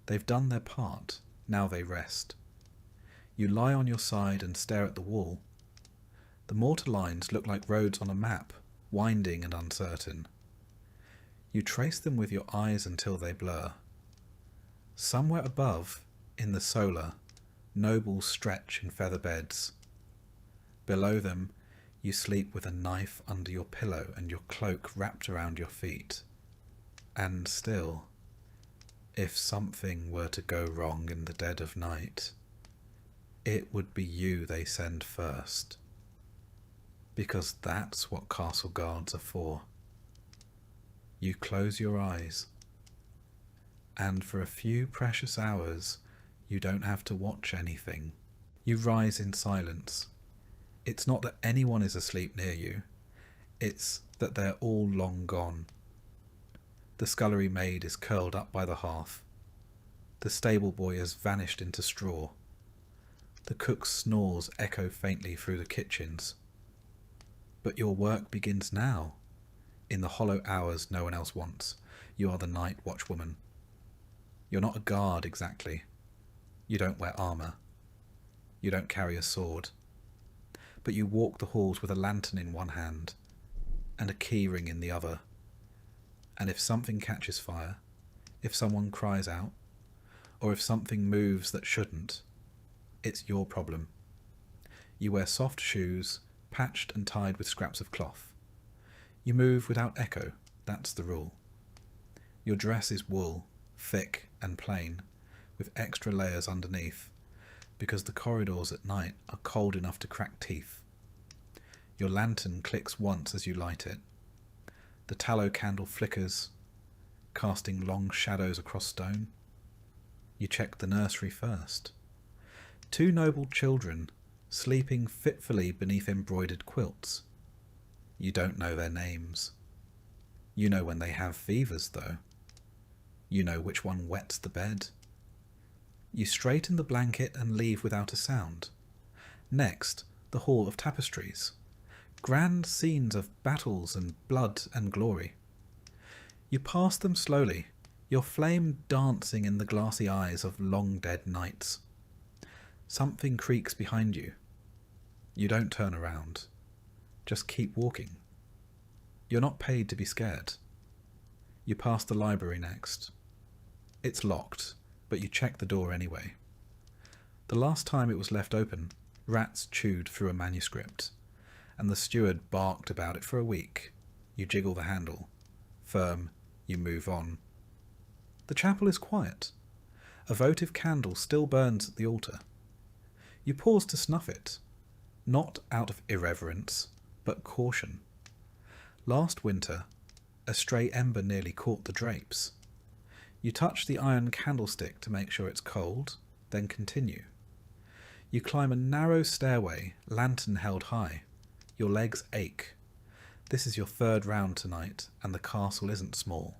They've done their part. Now they rest. You lie on your side and stare at the wall. The mortar lines look like roads on a map, winding and uncertain. You trace them with your eyes until they blur. Somewhere above, in the solar, nobles stretch in feather beds. Below them, you sleep with a knife under your pillow and your cloak wrapped around your feet. And still, if something were to go wrong in the dead of night, it would be you they send first. Because that's what castle guards are for. You close your eyes, and for a few precious hours you don't have to watch anything. You rise in silence. It's not that anyone is asleep near you, it's that they're all long gone. The scullery maid is curled up by the hearth. The stable boy has vanished into straw. The cook's snores echo faintly through the kitchens. But your work begins now. In the hollow hours no one else wants, you are the night watchwoman. You're not a guard exactly. You don't wear armour. You don't carry a sword. But you walk the halls with a lantern in one hand and a key ring in the other. And if something catches fire, if someone cries out, or if something moves that shouldn't, it's your problem. You wear soft shoes, patched and tied with scraps of cloth. You move without echo, that's the rule. Your dress is wool, thick and plain, with extra layers underneath, because the corridors at night are cold enough to crack teeth. Your lantern clicks once as you light it. The tallow candle flickers, casting long shadows across stone. You check the nursery first. 2 noble children, sleeping fitfully beneath embroidered quilts. You don't know their names. You know when they have fevers, though. You know which one wets the bed. You straighten the blanket and leave without a sound. Next, the Hall of Tapestries. Grand scenes of battles and blood and glory. You pass them slowly, your flame dancing in the glassy eyes of long-dead knights. Something creaks behind you. You don't turn around. Just keep walking. You're not paid to be scared. You pass the library next. It's locked, but you check the door anyway. The last time it was left open, rats chewed through a manuscript, and the steward barked about it for a week. You jiggle the handle. Firm, you move on. The chapel is quiet. A votive candle still burns at the altar. You pause to snuff it, not out of irreverence, but caution. Last winter, a stray ember nearly caught the drapes. You touch the iron candlestick to make sure it's cold, then continue. You climb a narrow stairway, lantern held high. Your legs ache. This is your third round tonight, and the castle isn't small.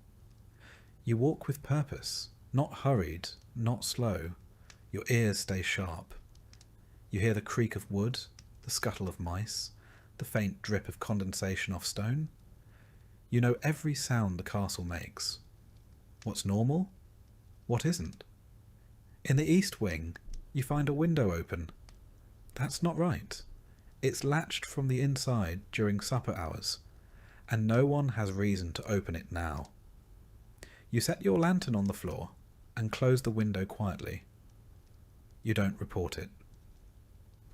You walk with purpose, not hurried, not slow. Your ears stay sharp. You hear the creak of wood, the scuttle of mice, the faint drip of condensation off stone. You know every sound the castle makes. What's normal? What isn't? In the east wing, you find a window open. That's not right. It's latched from the inside during supper hours, and no one has reason to open it now. You set your lantern on the floor and close the window quietly. You don't report it.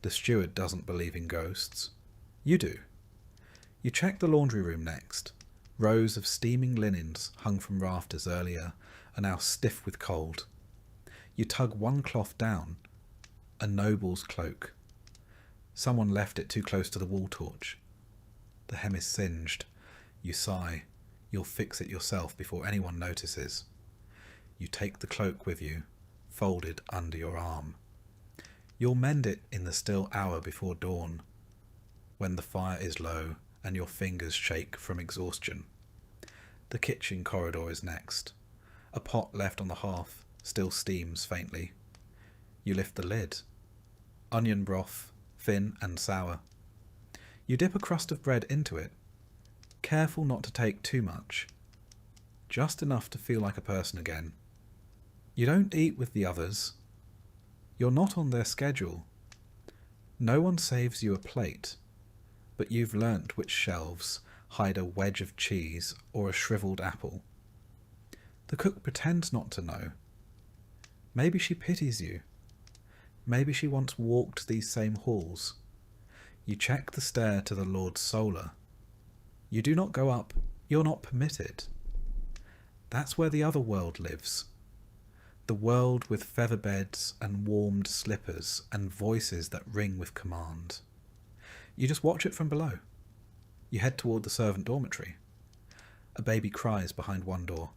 The steward doesn't believe in ghosts. You do. You check the laundry room next. Rows of steaming linens hung from rafters earlier are now stiff with cold. You tug one cloth down, a noble's cloak. Someone left it too close to the wall torch. The hem is singed. You sigh. You'll fix it yourself before anyone notices. You take the cloak with you, folded under your arm. You'll mend it in the still hour before dawn, when the fire is low and your fingers shake from exhaustion. The kitchen corridor is next. A pot left on the hearth still steams faintly. You lift the lid. Onion broth, thin and sour. You dip a crust of bread into it, careful not to take too much. Just enough to feel like a person again. You don't eat with the others. You're not on their schedule. No one saves you a plate, but you've learnt which shelves hide a wedge of cheese or a shriveled apple. The cook pretends not to know. Maybe she pities you. Maybe she once walked these same halls. You check the stair to the Lord's Solar. You do not go up. You're not permitted. That's where the other world lives. The world with feather beds and warmed slippers and voices that ring with command. You just watch it from below. You head toward the servant dormitory. A baby cries behind one door.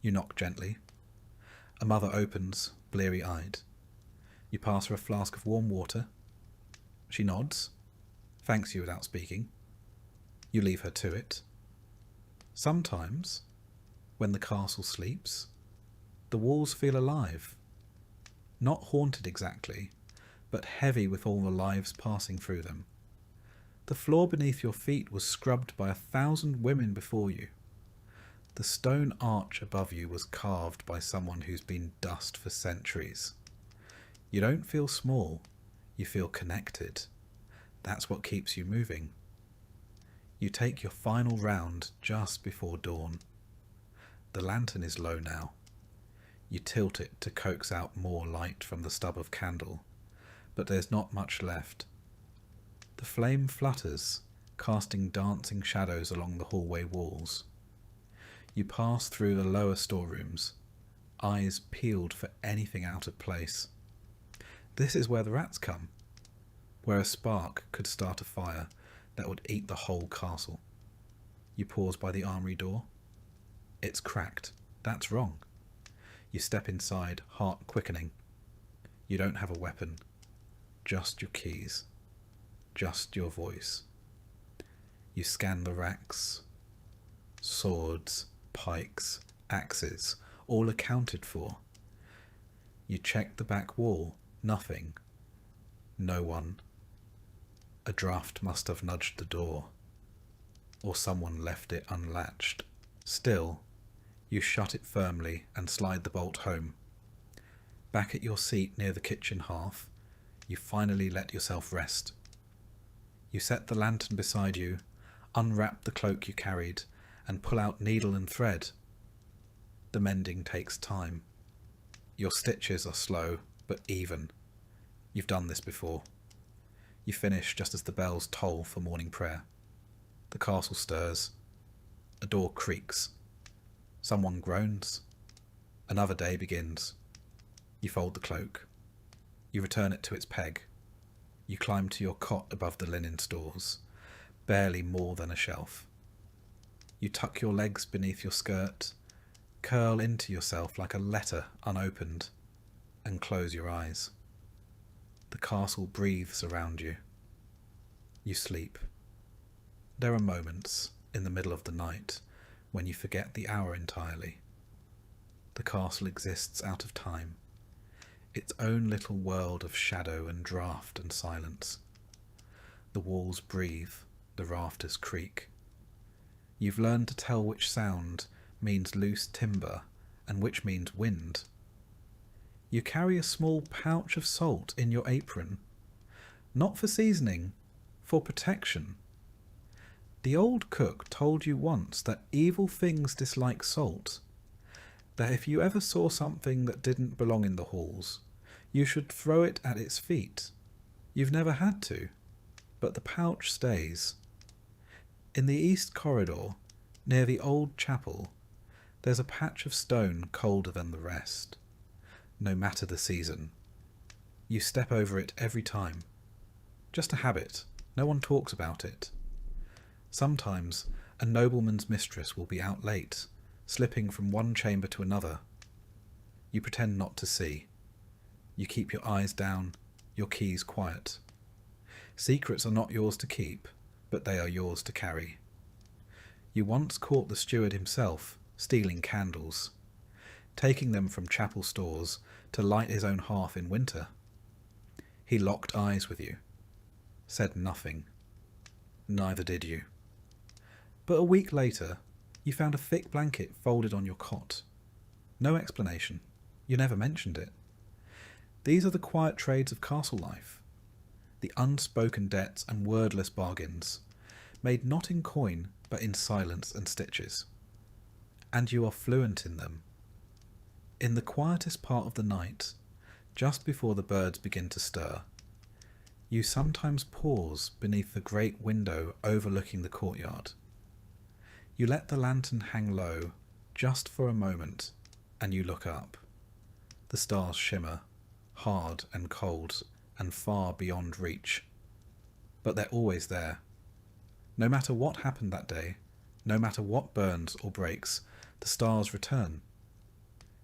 You knock gently. A mother opens, bleary-eyed. You pass her a flask of warm water. She nods, thanks you without speaking. You leave her to it. Sometimes, when the castle sleeps, the walls feel alive. Not haunted exactly, but heavy with all the lives passing through them. The floor beneath your feet was scrubbed by 1,000 women before you. The stone arch above you was carved by someone who's been dust for centuries. You don't feel small, you feel connected. That's what keeps you moving. You take your final round just before dawn. The lantern is low now. You tilt it to coax out more light from the stub of candle, but there's not much left. The flame flutters, casting dancing shadows along the hallway walls. You pass through the lower storerooms, eyes peeled for anything out of place. This is where the rats come, where a spark could start a fire that would eat the whole castle. You pause by the armory door. It's cracked. That's wrong. You step inside, heart quickening. You don't have a weapon. Just your keys. Just your voice. You scan the racks. Swords, pikes, axes, all accounted for. You check the back wall. Nothing. No one. A draught must have nudged the door, or someone left it unlatched. Still, you shut it firmly and slide the bolt home. Back at your seat near the kitchen hearth, you finally let yourself rest. You set the lantern beside you, unwrap the cloak you carried, and pull out needle and thread. The mending takes time. Your stitches are slow, but even. You've done this before. You finish just as the bells toll for morning prayer. The castle stirs. A door creaks. Someone groans. Another day begins. You fold the cloak. You return it to its peg. You climb to your cot above the linen stores, barely more than a shelf. You tuck your legs beneath your skirt, curl into yourself like a letter unopened, and close your eyes. The castle breathes around you. You sleep. There are moments in the middle of the night when you forget the hour entirely. The castle exists out of time, its own little world of shadow and draught and silence. The walls breathe, the rafters creak. You've learned to tell which sound means loose timber and which means wind. You carry a small pouch of salt in your apron, not for seasoning, for protection. The old cook told you once that evil things dislike salt, that if you ever saw something that didn't belong in the halls, you should throw it at its feet. You've never had to, but the pouch stays. In the east corridor, near the old chapel, there's a patch of stone colder than the rest. No matter the season. You step over it every time. Just a habit. No one talks about it. Sometimes a nobleman's mistress will be out late, slipping from one chamber to another. You pretend not to see. You keep your eyes down, your keys quiet. Secrets are not yours to keep, but they are yours to carry. You once caught the steward himself stealing candles, taking them from chapel stores to light his own hearth in winter. He locked eyes with you, said nothing. Neither did you. But a week later, you found a thick blanket folded on your cot. No explanation. You never mentioned it. These are the quiet trades of castle life. The unspoken debts and wordless bargains, made not in coin but in silence and stitches. And you are fluent in them. In the quietest part of the night, just before the birds begin to stir, you sometimes pause beneath the great window overlooking the courtyard. You let the lantern hang low just for a moment, and you look up. The stars shimmer, hard and cold and far beyond reach. But they're always there. No matter what happened that day, no matter what burns or breaks, the stars return.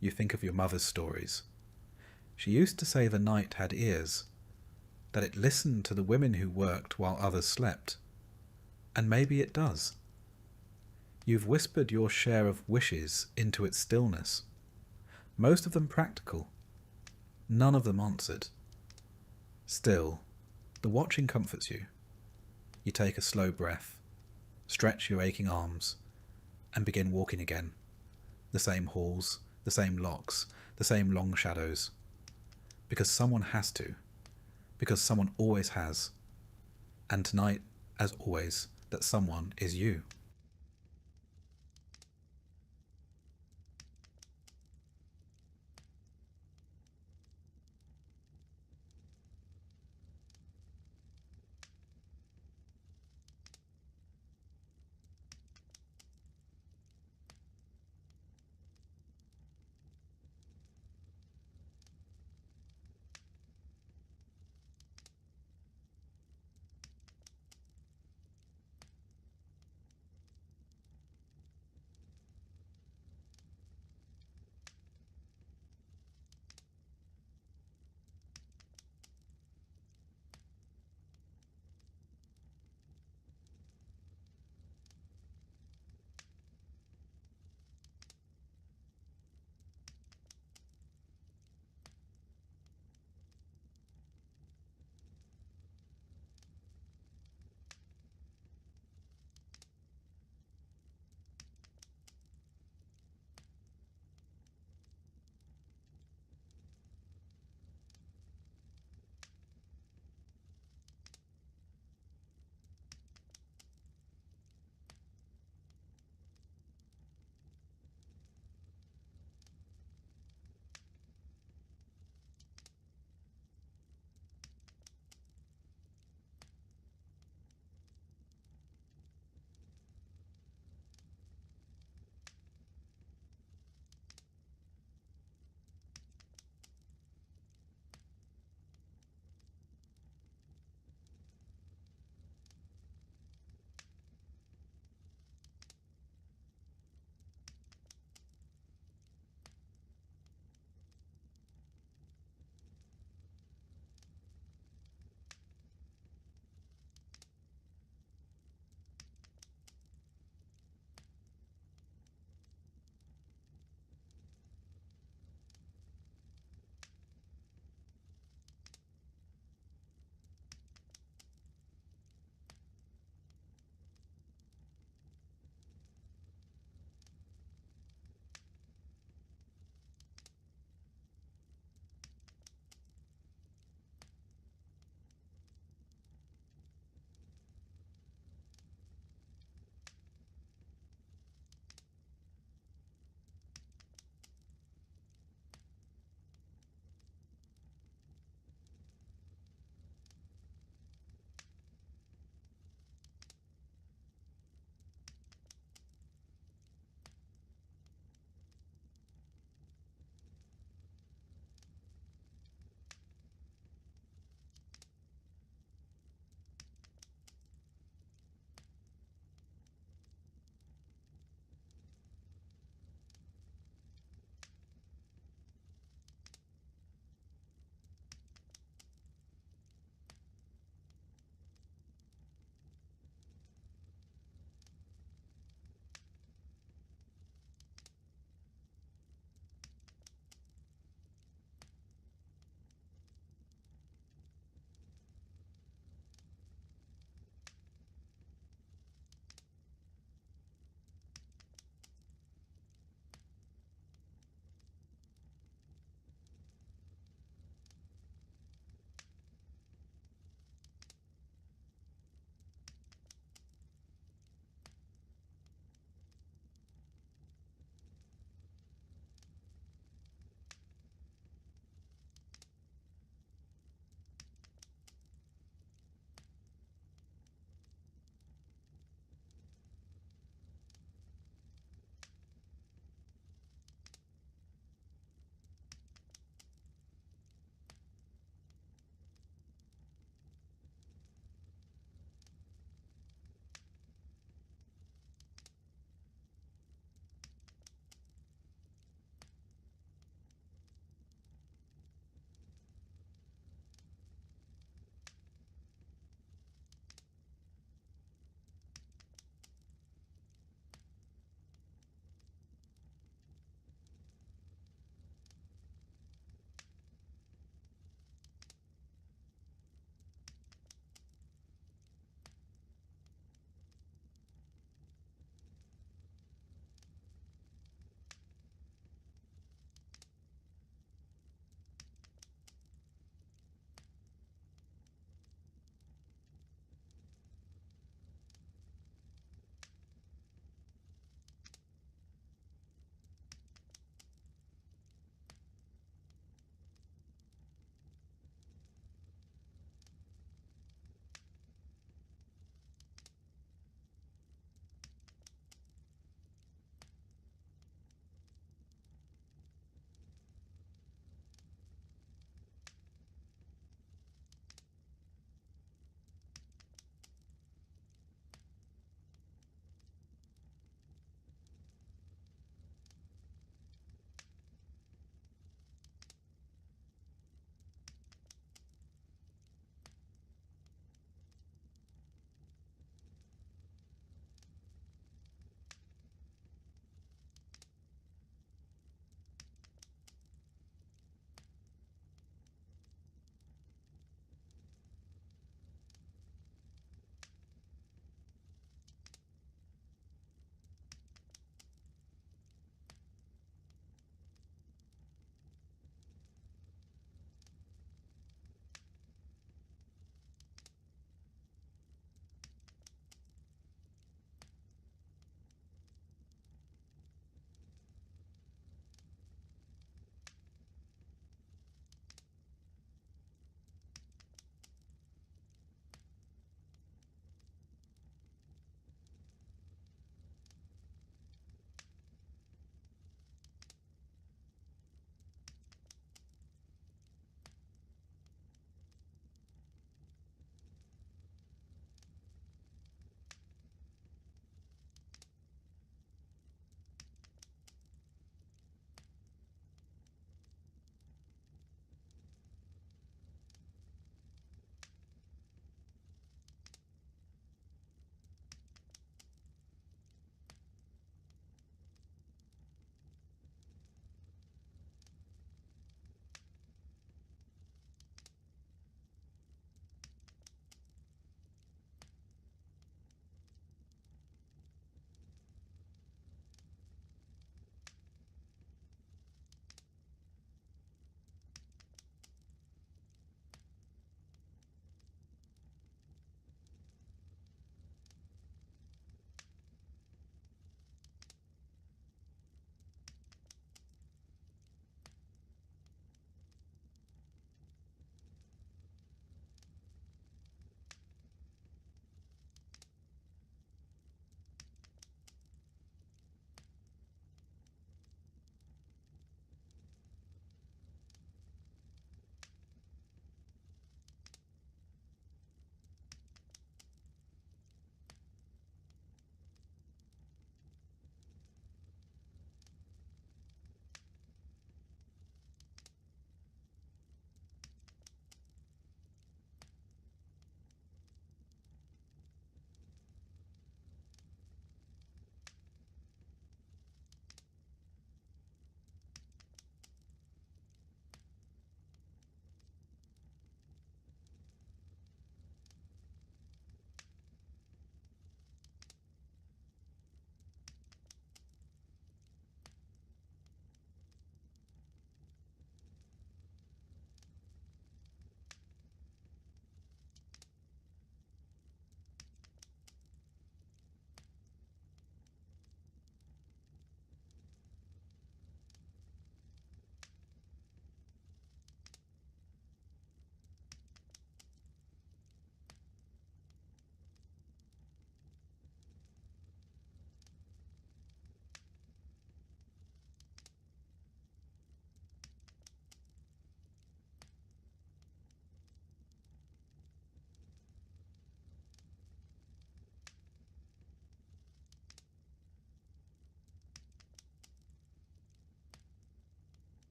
You think of your mother's stories. She used to say the night had ears, that it listened to the women who worked while others slept. And maybe it does. You've whispered your share of wishes into its stillness, most of them practical, none of them answered. Still, the watching comforts you. You take a slow breath, stretch your aching arms, and begin walking again. The same halls, the same locks, the same long shadows. Because someone has to. Because someone always has. And tonight, as always, that someone is you.